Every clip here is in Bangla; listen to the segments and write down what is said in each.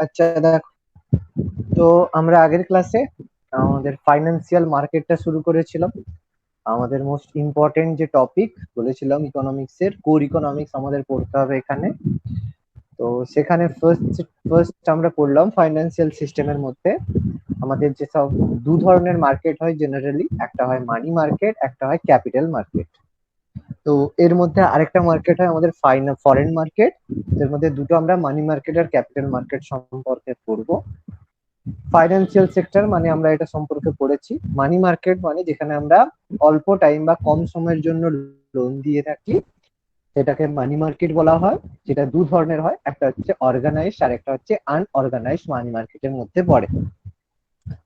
আচ্ছা দেখো, তো আমরা আগের ক্লাসে আমাদের ফাইন্যান্সিয়াল মার্কেটটা শুরু করেছিলাম। আমাদের মোস্ট ইম্পর্টেন্ট যে টপিক বলেছিলাম, ইকোনমিক্স এর কোর ইকোনমিক্স আমাদের পড়তে হবে এখানে। তো সেখানে ফার্স্ট আমরা পড়লাম ফাইন্যান্সিয়াল সিস্টেমের মধ্যে আমাদের যেসব দু ধরনের মার্কেট হয় জেনারেলি, একটা হয় মানি মার্কেট, একটা হয় ক্যাপিটাল মার্কেট। তো এর মধ্যে আরেকটা মার্কেট হয় আমাদের ফরেন মার্কেট। এর মধ্যে দুটো আমরা মানি মার্কেট আর ক্যাপিটাল মার্কেট সম্পর্কে পড়বো। ফাইন্যান্সিয়াল সেক্টর মানে আমরা এটা সম্পর্কে পড়েছি। মানি মার্কেট মানে যেখানে আমরা অল্প টাইম বা কম সময়ের জন্য লোন দিয়ে থাকি, সেটাকে মানি মার্কেট বলা হয়। যেটা দু ধরনের হয়, একটা হচ্ছে অর্গানাইজড আর একটা হচ্ছে আনঅর্গানাইজড মানি মার্কেটের মধ্যে পড়ে।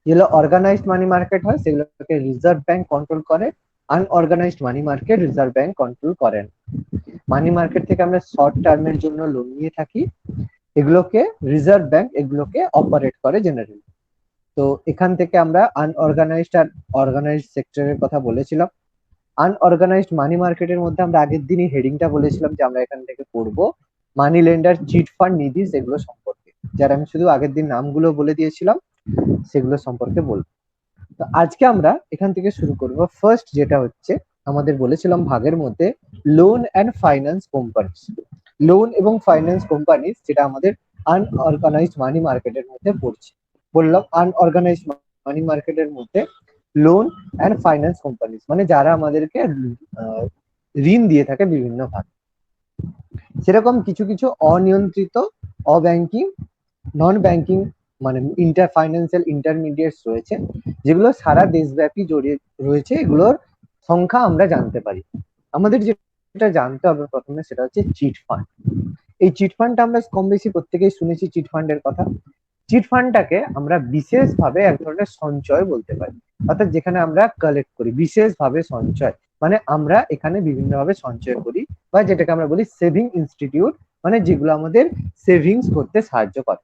যেগুলো অর্গানাইজড মানি মার্কেট হয় সেগুলোকে রিজার্ভ ব্যাংক কন্ট্রোল করে। Unorganised money market reserve bank control করেন। মানি মার্কেট থেকে আমরা শর্ট টার্মের জন্য লোন নিয়ে থাকি, এগুলোকে রিজার্ভ ব্যাংক এগুলোকে অপারেট করে জেনারেলি। তো এখান থেকে আমরা আনঅর্গানাইজড আর অর্গানাইজড সেক্টরের কথা বলেছিলাম। আনঅর্গানাইজড মানি মার্কেটের মধ্যে আমরা আগের দিনই হেডিংটা বলেছিলাম যে আমরা এখান থেকে পড়বো মানি লেন্ডার, চিট ফান্ড, নিধিস এগুলো সম্পর্কে। যারা আমি শুধু আগের দিন নামগুলো বলে দিয়েছিলাম সেগুলো সম্পর্কে বলবো। তো আজকে আমরা এখান থেকে শুরু করব। ফার্স্ট যেটা হচ্ছে আমাদের বলেছিলাম ভাগের মধ্যে loan and finance companies. Loan এবং ফাইন্যান্স কোম্পানিজ যেটা আমাদের আনঅর্গানাইজড মানি মার্কেটের মধ্যে পড়ছে। বললাম আনঅর্গানাইজড মানি মার্কেটের মধ্যে লোন অ্যান্ড ফাইন্যান্স কোম্পানিজ মানে যারা আমাদেরকে ঋণ দিয়ে থাকে বিভিন্ন ভাবে। সেরকম কিছু কিছু অনিয়ন্ত্রিত, অব্যাংকিং, নন ব্যাংকিং মানে ফাইন্যান্সিয়াল ইন্টারমিডিয়েটস রয়েছে, যেগুলো সারা দেশব্যাপী জড়িয়ে রয়েছে। এগুলোর সংখ্যা আমরা জানতে পারি। আমাদের যেটা জানতে হবে প্রথমে সেটা হচ্ছে চিট ফান্ড। এই চিট ফান্ডটা আমরা কম বেশি প্রত্যেকেই শুনেছি চিট ফান্ডের কথা। চিট ফান্ডটাকে আমরা বিশেষভাবে এক ধরনের সঞ্চয় বলতে পারি, অর্থাৎ যেখানে আমরা কালেক্ট করি বিশেষভাবে সঞ্চয়, মানে আমরা এখানে বিভিন্নভাবে সঞ্চয় করি, বা যেটাকে আমরা বলি সেভিং ইনস্টিটিউট, মানে যেগুলো আমাদের সেভিংস করতে সাহায্য করে।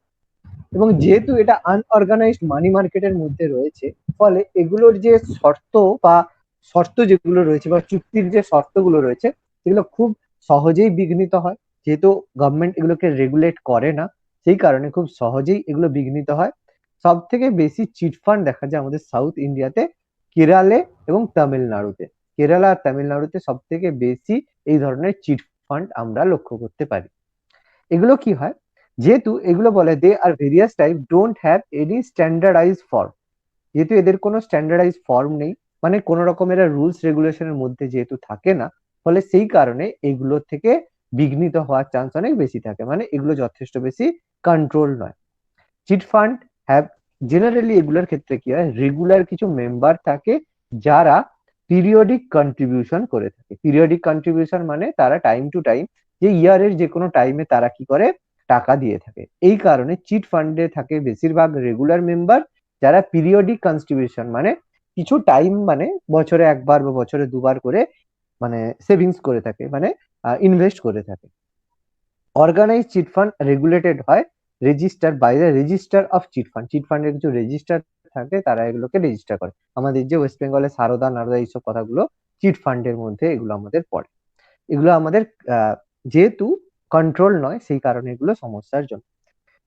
এবং যেহেতু এটা আনঅর্গানাইজড মানি মার্কেটের মধ্যে রয়েছে, ফলে এগুলোর যে শর্ত বা শর্ত যেগুলো রয়েছে বা চুক্তির যে শর্তগুলো রয়েছে সেগুলো খুব সহজেই বিঘ্নিত হয়। যেহেতু গভর্নমেন্ট এগুলোকে রেগুলেট করে না, সেই কারণে খুব সহজেই এগুলো বিঘ্নিত হয়। সব থেকে বেশি চিট ফান্ড দেখা যায় আমাদের সাউথ ইন্ডিয়াতে, কেরালে এবং তামিলনাড়ুতে। কেরালা আর তামিলনাড়ুতে সব থেকে বেশি এই ধরনের চিট ফান্ড আমরা লক্ষ্য করতে পারি। এগুলো কি হয়, যেহেতু এগুলো বলে they are various type don't have any standardise form, যেহেতু এদের কোনো স্ট্যান্ডার্ডাইজ ফর্ম নেই, মানে কোনো রকমের রুলস রেগুলেশনের মধ্যে যেহেতু থাকে না, ফলে সেই কারণে এগুলো থেকে বিঘ্নিত হওয়ার চান্স অনেক বেশি থাকে, মানে এগুলো যথেষ্ট বেশি কন্ট্রোল নয়। চিট ফান্ড হ্যাভ জেনারেলি এগুলোর ক্ষেত্রে কি হয়, রেগুলার কিছু মেম্বার থাকে যারা পিরিয়ডিক কন্ট্রিবিউশন করে থাকে। পিরিয়ডিক কন্ট্রিবিউশন মানে তারা টাইম টু টাইম, যে ইয়ারের যে কোনো টাইমে তারা কি করে টাকা দিয়ে থাকে। এই কারণে চিট ফান্ডে থাকে বেশিরভাগ রেগুলার মেম্বার যারা পিরিয়ডিক কন্ট্রিবিউশন মানে কিছু টাইম, মানে বছরে একবার বা বছরে দুবার করে মানে সেভিংস করে থাকে, মানে ইনভেস্ট করে থাকে। অর্গানাইজ চিট ফান্ড রেগুলেটেড হয় register by the registrar of chit fund. Chit ফান্ডের কিছু রেজিস্টার থাকে, তারা এগুলোকে রেজিস্টার করে। আমাদের যে ওয়েস্ট বেঙ্গলের সারদা নারদা এইসব কথাগুলো চিট ফান্ডের মধ্যে এগুলো আমাদের পড়ে। এগুলো আমাদের যেহেতু কন্ট্রোল নয় সেই কারণে এগুলো সমস্যার জন্য।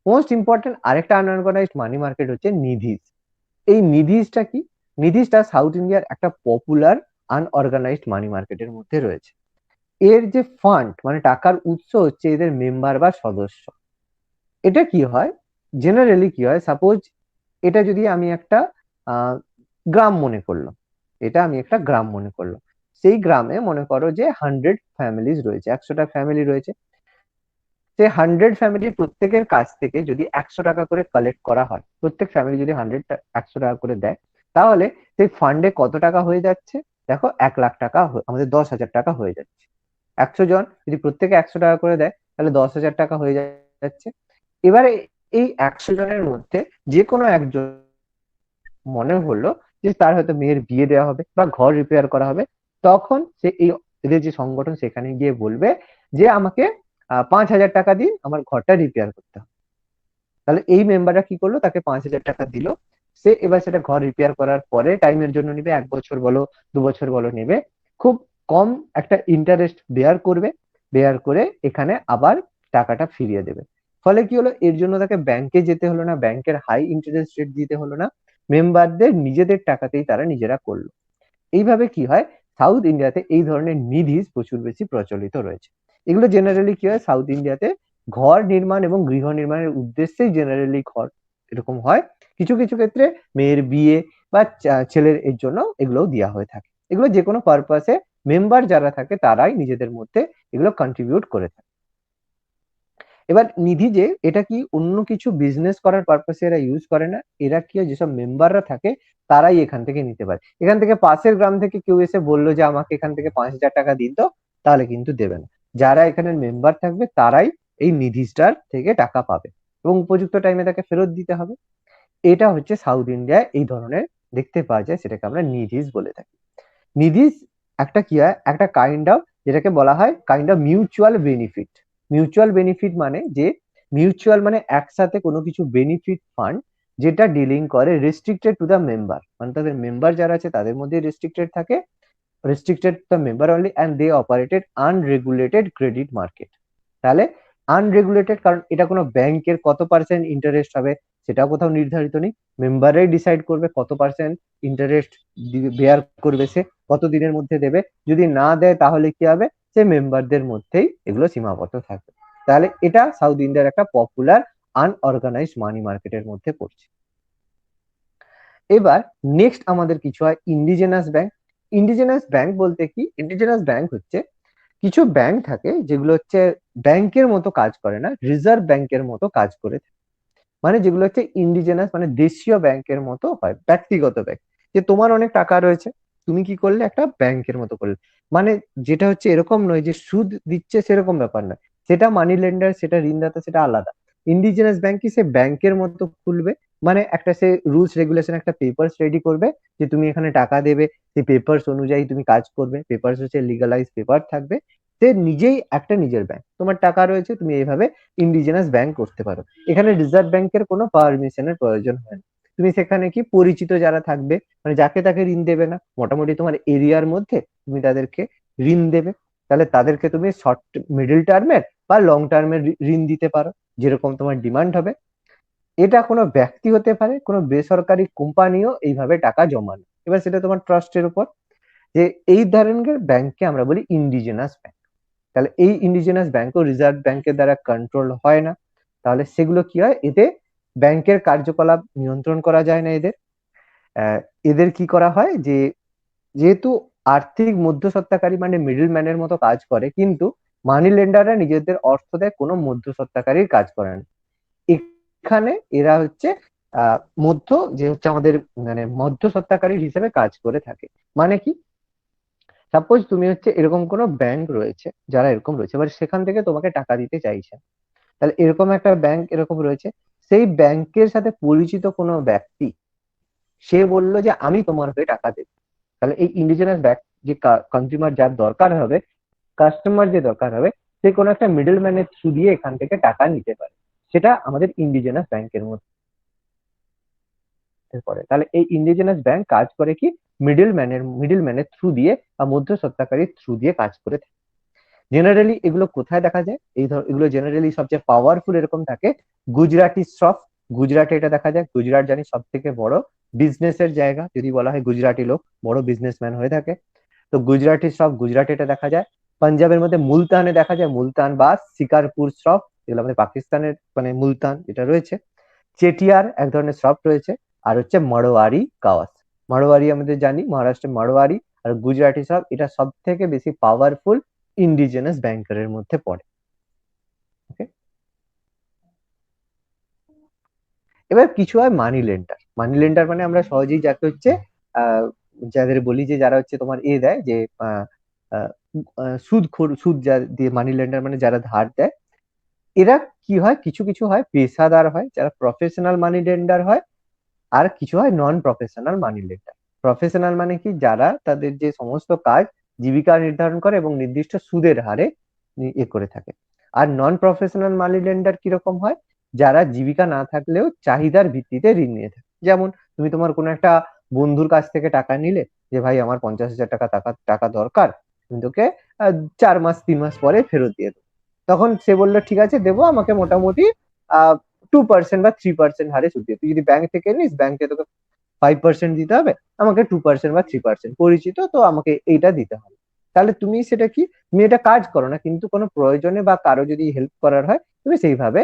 মোস্ট ইম্পর্টেন্ট আরেকটা আনঅর্গানাইজড মানি মার্কেট হচ্ছে নিধিস। এই নিধিসটা কি, নিধিসটা সাউথ ইন্ডিয়ার একটা পপুলার আনঅর্গানাইজড মানি মার্কেটের মধ্যে রয়েছে। এর যে ফান্ড মানে টাকার উৎস হচ্ছে এদের মেম্বার বা সদস্য। এটা কি হয়, জেনারেলি কি হয়, সাপোজ এটা যদি আমি একটা আহ, গ্রাম মনে করলাম, এটা আমি একটা গ্রাম মনে করলাম। সেই গ্রামে মনে করো যে 100 ফ্যামিলিজ রয়েছে, 100টা ফ্যামিলি রয়েছে। সেই 100 ফ্যামিলির প্রত্যেকের কাছ থেকে যদি 100 টাকা করে কালেক্ট করা হয়, প্রত্যেক ফ্যামিলি যদি 100 টাকা করে দেয়, তাহলে সেই ফান্ডে কত টাকা হয়ে যাচ্ছে, দেখো 1 লাখ টাকা আমাদের 10,000 টাকা হয়ে যাচ্ছে। 100 জন যদি প্রত্যেকে 100 টাকা করে দেয় তাহলে 10,000 টাকা হয়ে যাচ্ছে। এবারে এই 100 জনের মধ্যে যে কোনো একজন মনে হলো যে তার হয়তো মেয়ের বিয়ে দেওয়া হবে বা ঘর রিপেয়ার করা হবে, তখন সে এই এদের যে সংগঠন সেখানে গিয়ে বলবে যে আমাকে 5,000 টাকা দিন, আমার ঘরটা রিপেয়ার করতে হবে। তাহলে এই মেম্বাররা কি করলো, তাকে 5,000 টাকা দিল। সে এবার সেটা ঘর রিপেয়ার করার পরে টাইমের জন্য নিবে, 1 বছর বলো 2 বছর বলো নেবে, খুব কম একটা ইন্টারেস্ট বেয়ার করবে, বেয়ার করে এখানে আবার টাকাটা ফিরিয়ে দেবে। ফলে কি হলো, এর জন্য তাকে ব্যাংকে যেতে হলো না, ব্যাংকের হাই ইন্টারেস্ট রেট দিতে হলো না, মেম্বারদের নিজেদের টাকাতেই তারা নিজেরা করলো। এইভাবে কি হয়, সাউথ ইন্ডিয়াতে এই ধরনের নিধি প্রচুর বেশি প্রচলিত রয়েছে। এগুলো জেনারেলি কি হয়, সাউথ ইন্ডিয়াতে ঘর নির্মাণ এবং গৃহ নির্মাণের উদ্দেশ্যেই জেনারেলি ঘর এরকম হয়। কিছু কিছু ক্ষেত্রে মেয়ের বিয়ে বা ছেলের এর জন্য এগুলোও দেওয়া হয়ে থাকে। এগুলো যে কোনো পারপাসে মেম্বার যারা থাকে তারাই নিজেদের মধ্যে এগুলো কন্ট্রিবিউট করে থাকে। এবার নিধি যে এটা কি অন্য কিছু বিজনেস করার পারপাসে এরা ইউজ করে না, এরা কি হয়, যেসব মেম্বাররা থাকে তারাই এখান থেকে নিতে পারে। এখান থেকে পাশের গ্রাম থেকে কেউ এসে বললো যে আমাকে এখান থেকে 5,000 টাকা দিন, তো তাহলে কিন্তু দেবে না। যারা এখানের মেম্বার থাকবে তারাই এই নিধিটার থেকে টাকা পাবে এবং উপযুক্ত টাইমে তাকে ফেরত দিতে হবে। এটা হচ্ছে সাউথ ইন্ডিয়ায় এই ধরনের দেখতে পাওয়া যায়, সেটাকে আমরা নিধিস বলে থাকি। নিধিস একটা কি হয়, একটা কাইন্ড অফ, যেটাকে বলা হয় kind of mutual benefit. Mutual benefit মানে যে, মিউচুয়াল মানে একসাথে কোনো কিছু বেনিফিট ফান্ড যেটা ডিলিং করে রেস্ট্রিক্টেড টু দ্য মেম্বার, মানে তাদের মেম্বার যারা আছে তাদের মধ্যে রেস্ট্রিক্টেড থাকে, restricted to the member only, and they operated unregulated credit market। তাহলে আনরেগুলেটেড, কারণ এটা কোনো ব্যাংকের কত পার্সেন্ট ইন্টারেস্ট হবে সেটাও কোথাও নির্ধারিত নেই, মেম্বাররাই ডিসাইড করবে কত পার্সেন্ট ইন্টারেস্ট বেয়ার করবে, সে কত দিনের মধ্যে দেবে, যদি না দেয় তাহলে কি হবে, সে মেম্বারদের মধ্যেই এগুলো সীমাবদ্ধ থাকবে। তাহলে এটা সাউথ ইন্ডিয়ার একটা পপুলার আনঅর্গানাইজড মানি মার্কেটের মধ্যে পড়ছে। এবার নেক্সট আমাদের কিছু হয় ইন্ডিজেনাস ব্যাংক। ইন্ডিজেনাস ব্যাংক বলতে কি, ইন্ডিজেনাস ব্যাংক হচ্ছে কিছু ব্যাংক থাকে যেগুলো হচ্ছে ব্যাংকের মতো কাজ করে না, রিজার্ভ ব্যাংকের মতো কাজ করে থাকে। মানে যেগুলো হচ্ছে ইন্ডিজেনাস, মানে দেশীয় ব্যাংকের মতো হয়, ব্যক্তিগত ব্যাংক। যে তোমার অনেক টাকা রয়েছে, তুমি কি করলে, একটা ব্যাংকের মতো করলে, মানে যেটা হচ্ছে এরকম নয় যে সুদ দিচ্ছে সেরকম ব্যাপার নয়, সেটা মানি লেন্ডার, সেটা ঋণদাতা, সেটা আলাদা। ইন্ডিজেনাস ব্যাংক কি, সে ব্যাংকের মতো খুলবে, মানে একটা সে রুলস রেগুলেশন, একটা পেপারস রেডি করবে যে তুমি এখানে টাকা দেবে, সেই পেপারস অনুযায়ী তুমি কাজ করবে, পেপারস হচ্ছে লিগালাইজ পেপার থাকবে। সে নিজেই একটা নিজের ব্যাংক, তোমার টাকা রয়েছে, তুমি এইভাবে ইন্ডিজেনাস ব্যাংক করতে পারো। এখানে রিজার্ভ ব্যাংকের কোনো পারমিশনের প্রয়োজন হয় না। তুমি সেখানে কি পরিচিত যারা থাকবে, মানে যাকে তাকে ঋণ দেবে না, মোটামুটি তোমার এরিয়ার মধ্যে তুমি তাদেরকে ঋণ দেবে। তাহলে তাদেরকে তুমি শর্ট মিডল টার্মের বা লং টার্মের ঋণ দিতে পারো, যেরকম তোমার ডিমান্ড হবে। এটা কোনো ব্যক্তি হতে পারে, কোনো বেসরকারি কোম্পানিও এইভাবে টাকা জমানো, এবার সেটা তোমার ট্রাস্টের উপর। যে এই ধরনের ব্যাংককে আমরা বলি ইন্ডিজেনাস ব্যাংক। তাহলে এই ইন্ডিজেনাস ব্যাংকও রিজার্ভ ব্যাংকের দ্বারা কন্ট্রোল হয় না। তাহলে সেগুলো কি হয়, এতে ব্যাংকের কার্যকলাপ নিয়ন্ত্রণ করা যায় না এদের। আহ, এদের কি করা হয় যে, যেহেতু আর্থিক মধ্যস্বত্বকারী মানে মিডল ম্যানের মতো কাজ করে, কিন্তু মানি লেন্ডাররা নিজেদের অর্থ দেয়, কোনো মধ্যস্বত্বকারীর কাজ করে না। এখানে এরা হচ্ছে মধ্য, যে হচ্ছে আমাদের মানে মধ্যস্বত্বকারীর হিসেবে কাজ করে থাকে। মানে কি, সাপোজ তুমি হচ্ছে এরকম কোনো ব্যাংক রয়েছে, যারা এরকম রয়েছে, এবার সেখান থেকে তোমাকে টাকা দিতে চাইছে, তাহলে এরকম একটা ব্যাংক এরকম রয়েছে, সেই ব্যাংকের সাথে পরিচিত কোনো ব্যক্তি সে বললো যে আমি তোমার হয়ে টাকা দেবো। তাহলে এই ইন্ডিজেনাস ব্যাংক, যে কনজিউমার যার দরকার হবে, কাস্টমার যে দরকার হবে, সে কোনো একটা মিডল ম্যানের থ্রু দিয়ে এখান থেকে টাকা নিতে পারে, সেটা আমাদের ইন্ডিজেনাস ব্যাংকের মধ্যে পড়ে। তাহলে এই ইন্ডিজেনাস ব্যাংক কাজ করে কি, মিডল ম্যানের থ্রু দিয়ে বা মধ্যস্বত্বকারীর থ্রু দিয়ে কাজ করে থাকে। জেনারেলি এগুলো কোথায় দেখা যায়, এগুলো জেনারেলি সবচেয়ে পাওয়ারফুল এরকম থাকে গুজরাটি শ্রফ। গুজরাটে এটা দেখা যায়, গুজরাট জানি সব থেকে বড় বিজনেসের জায়গা, যদি বলা হয় গুজরাটি লোক বড় বিজনেসম্যান হয়ে থাকে, তো গুজরাটি শ্রফ গুজরাটে এটা দেখা যায়। পাঞ্জাবের মধ্যে মুলতানে দেখা যায়, মুলতান বা শিকারপুর শ্রফ, যেগুলো আমাদের পাকিস্তানের মানে মুলতান যেটা রয়েছে। চেটিয়ার এক ধরনের শ্রফ রয়েছে। আর হচ্ছে মারোয়ারি কাওয়াস। মারোয়ারি আমাদের জানি মহারাষ্ট্রের মারোয়ারি, আর গুজরাটি শ্রফ, এটা সব থেকে বেশি পাওয়ারফুল ইন্ডিজেনাস ব্যাংকারের মধ্যে পড়ে। ওকে, এবার কিছু হয় মানি লেন্ডার। মানি লেন্ডার মানে আমরা সহজেই যাকে হচ্ছে আহ যাদের বলি যে যারা হচ্ছে তোমার দেয় যে আহ আহ, সুদ যা দিয়ে মানি লেন্ডার, মানে যারা ধার দেয়। এরা কি হয়, কিছু কিছু হয় পেশাদার হয়, যারা প্রফেশনাল মানি লেন্ডার হয়, আর কিছু হয় নন প্রফেশনাল মানি লেন্ডার। প্রফেশনাল মানে কি, যারা তাদের যে সমস্ত কাজ জীবিকা নির্ধারণ করে এবং নির্দিষ্ট সুদের হারে করে থাকে। আর নন প্রফেশনাল মানি লেন্ডার কিরকম হয়, যারা জীবিকা না থাকলেও চাহিদার ভিত্তিতে ঋণ নিয়ে থাকে। যেমন তুমি তোমার কোনো একটা বন্ধুর কাছ থেকে টাকা নিলে, যে ভাই আমার 50,000 টাকা টাকা টাকা দরকার, তুমি তোকে 4 মাস 3 মাস পরে ফেরত দিয়ে দেবো। তখন সে বললো ঠিক আছে দেবো, আমাকে মোটামুটি 2% বা 3% হারে সুদ দিয়ে। তুই যদি ব্যাংক থেকে নিস, ব্যাংকে তোকে 5% দিতে হবে, আমাকে 2% বা 3% পরিচিত, তো আমাকে এইটা দিতে হবে। তাহলে তুমি সেটা কি, তুমি এটা কাজ করো না, কিন্তু কোনো প্রয়োজনে বা কারো যদি হেল্প করার হয় তুমি সেইভাবে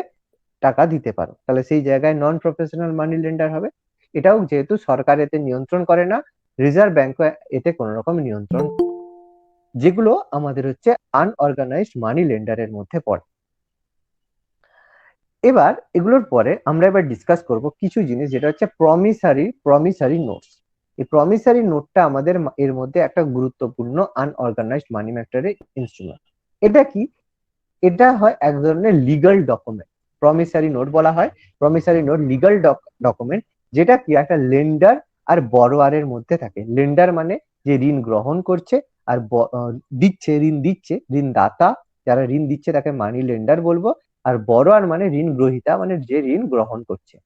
টাকা দিতে পারো, তাহলে সেই জায়গায় নন প্রফেশনাল মানি লেন্ডার হবে। এটাও যেহেতু সরকার এতে নিয়ন্ত্রণ করে না, রিজার্ভ ব্যাংক এতে কোনো রকম নিয়ন্ত্রণ, যেগুলো আমাদের হচ্ছে আনঅর্গানাইজড মানি লেন্ডারের মধ্যে পড়ে। এবার এগুলোর পরে আমরা এবার ডিসকাস করব কিছু জিনিস, যেটা হচ্ছে প্রমিসারি নোটস। এই প্রমিসারি নোটটা আমাদের এর মধ্যে একটা গুরুত্বপূর্ণ আনঅর্গানাইজড মানি ম্যাটারের ইনস্ট্রুমেন্ট। এটা কি, এটা হয় এক ধরনের লিগাল ডকুমেন্ট। প্রমিসারি নোট বলা হয়, প্রমিসারি নোট লিগাল ডকুমেন্ট, যেটা কি একটা লেন্ডার আর বড়োয়ারের মধ্যে থাকে। লেন্ডার মানে যে ঋণ গ্রহণ করছে, আর দিচ্ছে ঋণদাতা, যারা ঋণ দিচ্ছে তাকে মানি লেন্ডার বলবো, আর বড়োয়ার মানে ঋণ গ্রহীতা, মানে যে ঋণ গ্রহণ করছে।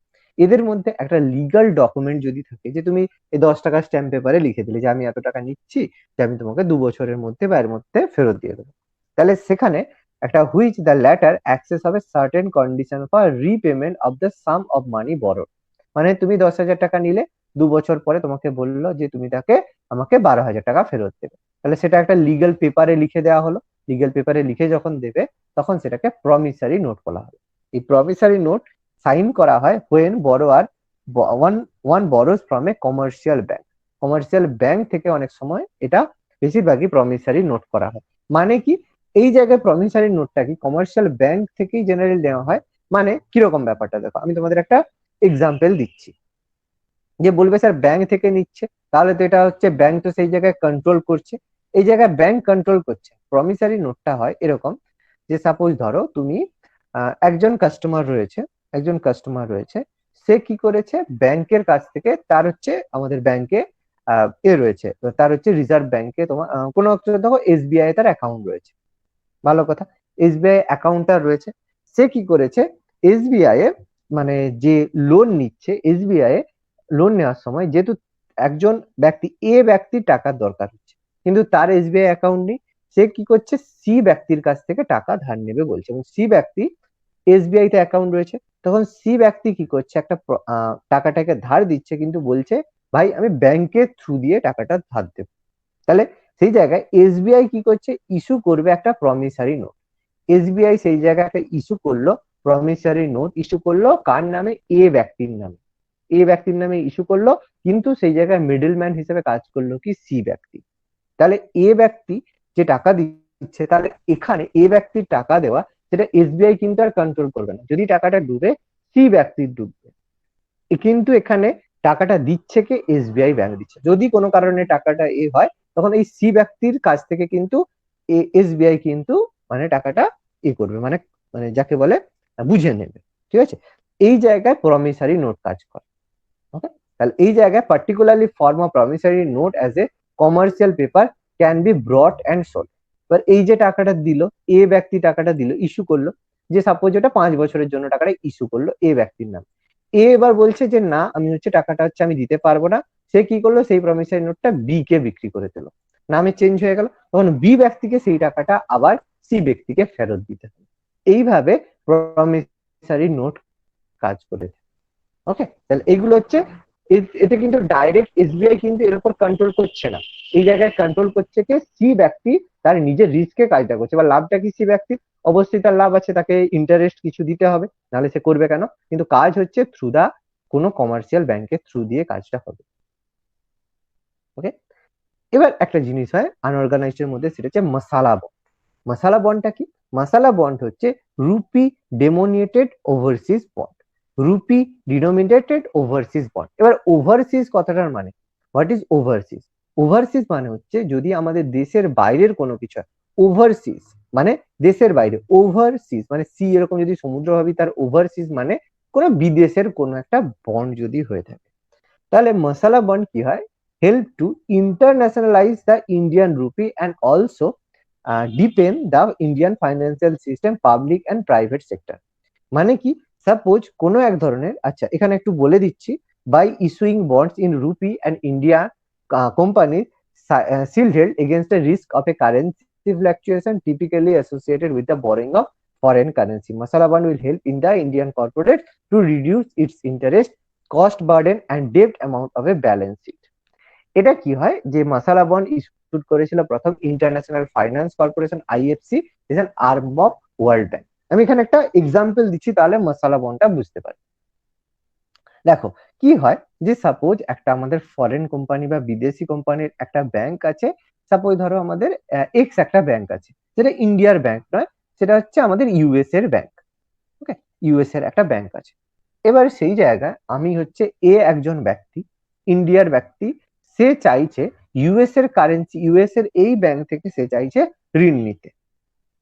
এদের মধ্যে একটা লিগাল ডকুমেন্ট যদি থাকে, যে তুমি এই 10 টাকা স্ট্যাম্প পেপারে লিখে দিলে যে আমি এত টাকা নিচ্ছি, যে আমি তোমাকে 2 বছরের মধ্যে বা এর মধ্যে ফেরত দিয়ে দেবো, তাহলে সেখানে একটা হুইচ দ্য ল্যাটার অ্যাক্সেস হবে certain condition for repayment of the some of money borrowed. মানে তুমি 10,000 টাকা নিলে, 2 বছর পরে তোমাকে বললো যে তুমি তাকে আমাকে 12,000 টাকা ফেরত দেবে, তাহলে সেটা একটা লিগাল পেপারে লিখে দেওয়া হলো। লিগাল পেপারে লিখে যখন দেবে, তখন সেটাকে প্রমিসারি নোট বলা হবে। এই প্রমিসারি নোট সাইন করা হয় when borrower one one borrows from a commercial bank. Commercial bank থেকে অনেক সময় এটা বেশিরভাগই প্রমিসারি নোট করা হয়। মানে কি, এই জায়গায় প্রমিসারি নোটটা কি কমার্শিয়াল ব্যাংক থেকেই জেনারেল নেওয়া হয়। মানে কিরকম ব্যাপারটা দেখো, আমি তোমাদের একটা এক্সাম্পল দিচ্ছি। যে বলবে স্যার ব্যাংক থেকে নিচ্ছে, তাহলে তো এটা হচ্ছে ব্যাংক তো সেই জায়গায় কন্ট্রোল করছে। এই জায়গায় ব্যাংক কন্ট্রোল করছে। প্রমিসারি নোটটা হয় এরকম, যে সাপোজ ধরো তুমি একজন কাস্টমার রয়েছে, সে কি করেছে, ব্যাংকের কাছ থেকে, তার হচ্ছে আমাদের ব্যাংকে রয়েছে, তার হচ্ছে রিজার্ভ ব্যাংকে তোমার কোনো একটা দেখো এসবিআই তার অ্যাকাউন্ট রয়েছে, ভালো কথা, এসবিআই অ্যাকাউন্টটা রয়েছে। সে কি করেছে, এসবিআই এ মানে যে লোন নিচ্ছে, এসবিআই এ লোন নেওয়ার সময় যেহেতু একজন ব্যক্তি, এ ব্যক্তির টাকার দরকার হচ্ছে, কিন্তু তার এসবিআই অ্যাকাউন্ট নেই, সে কি করছে, সি ব্যক্তির কাছ থেকে টাকা ধার নেবে বলছে, এবং সি ব্যক্তি এসবিআই তে অ্যাকাউন্ট রয়েছে। তখন সি ব্যক্তি কি করছে, একটা টাকাটাকে ধার দিচ্ছে, কিন্তু বলছে ভাই আমি ব্যাংকের থ্রু দিয়ে টাকাটা ধার দেবো। তাহলে সেই জায়গায় এসবিআই কি করছে, ইস্যু করবে একটা প্রমিসারি নোট। এসবিআই সেই জায়গায় একটা ইস্যু করলো, প্রমিসারি নোট ইস্যু করলো কার নামে, এ ব্যক্তির নামে। এ ব্যক্তির নামে ইস্যু করলো, কিন্তু সেই জায়গায় মিডলম্যান হিসেবে কাজ করলো কি, সি ব্যক্তি। তাহলে এ ব্যক্তি যে টাকা দিচ্ছে, তাহলে এখানে এ ব্যক্তির টাকা দেওয়া, সেটা এসবিআই কিন্তু আর কন্ট্রোল করবে না। যদি টাকাটা ডুবে, সি ব্যক্তির ডুববে, কিন্তু এখানে টাকাটা দিচ্ছে কে, এসবিআই ব্যাংক দিচ্ছে। যদি কোনো কারণে টাকাটা হয়, তখন এই সি ব্যক্তির কাছ থেকে কিন্তু এসবিআই কিন্তু মানে টাকাটা করবে, মানে মানে যাকে বলে বুঝে নেবে। ঠিক আছে, এই জায়গায় প্রমিসারি নোট কাজ করে। ওকে, তাহলে এই জায়গায় particularly form of promissory note as a commercial paper can be bought and sold. এবার এই যে টাকাটা দিল, এ ব্যক্তি টাকাটা দিল, ইস্যু করলো, যে সাপোজ এটা 5 বছরের জন্য টাকাটা ইস্যু করলো এ ব্যক্তির নাম। এ এবার বলছে যে না, আমি হচ্ছে টাকাটা হচ্ছে আমি দিতে পারবো না। সে কি করলো, সেই প্রমিসারি নোটটা বি কে বিক্রি করে দিল, নামে চেঞ্জ হয়ে গেল। তখন বি ব্যক্তিকে সেই টাকাটা আবার সি ব্যক্তিকে ফেরত দিতে হবে। এইভাবে প্রমিসারি নোট কাজ করেছে। ওকে, তাহলে এইগুলো হচ্ছে, এতে কিন্তু ডাইরেক্ট এসবিআই কিন্তু এর উপর কন্ট্রোল করছে না। এই জায়গায় কন্ট্রোল করছে কে, সি ব্যক্তি তার নিজের রিস্কে কাজটা করছে। বা লাভটা কি সি ব্যক্তির, অবশ্যই তার লাভ আছে, তাকে ইন্টারেস্ট কিছু দিতে হবে, নাহলে সে করবে কেন, কিন্তু কাজ হচ্ছে থ্রু দা কোনো কমার্শিয়াল ব্যাংকের থ্রু দিয়ে কাজটা হবে। ওকে, এবার একটা জিনিস হয় আনঅর্গানাইজড এর মধ্যে, সেটা হচ্ছে মশালা বন্ড। মশালা বন্ডটা কি, মশালা বন্ড হচ্ছে rupee denominated overseas bond. Rupee denominated overseas bond. এবার ওভারসিজ কথাটার মানে, হোয়াট ইজ ওভারসিজ? ওভারসিজ মানে হচ্ছে যদি আমাদের দেশের বাইরের কোনো কিছু হয়, ওভারসিজ মানে দেশের বাইরে, ওভারসিজ মানে সি এরকম যদি সমুদ্র ভাবি, তার ওভারসিজ মানে কোনো বিদেশের কোনো একটা বন্ড যদি হয়ে থাকে। তাহলে মশালা বন্ড কি হয়, help to internationalise the Indian rupee and also depend the Indian financial system, public and private sector. মানে কি, সাপোজ কোনো এক ধরনের, আচ্ছা এখানে একটু বলে দিচ্ছি, by issuing bonds in rupee and India company still held against the risk of a currency fluctuation typically associated with the borrowing of foreign currency. Masala bond will help in the Indian corporate to reduce its interest, cost burden and debt amount of a balance sheet. এটা কি হয় যে মাসালা বন্ড ইস্যু করেছিল প্রথম international finance corporation IFC, is an arm of world bank. আমি এখানে একটা এক্সাম্পল দিচ্ছি তাহলে মাসালা বন্ডটা বুঝতে পারি। দেখো কি হয় যে সাপোজ একটা আমাদের ফরেন কোম্পানি বা বিদেশি কোম্পানির একটা ব্যাংক আছে, সাপোজ ধরো আমাদের এক্স একটা ব্যাংক আছে, যেটা ইন্ডিয়ার ব্যাংক নয়, সেটা হচ্ছে আমাদের ইউএস এর ব্যাংক। ওকে, ইউএস এর একটা ব্যাংক আছে। এবার সেই জায়গায় আমি হচ্ছে এ একজন ব্যক্তি, ইন্ডিয়ার ব্যক্তি, সে চাইছে ইউএস এর কারেন্সি, ইউএস এর এই ব্যাংক থেকে সে চাইছে ঋণ নিতে।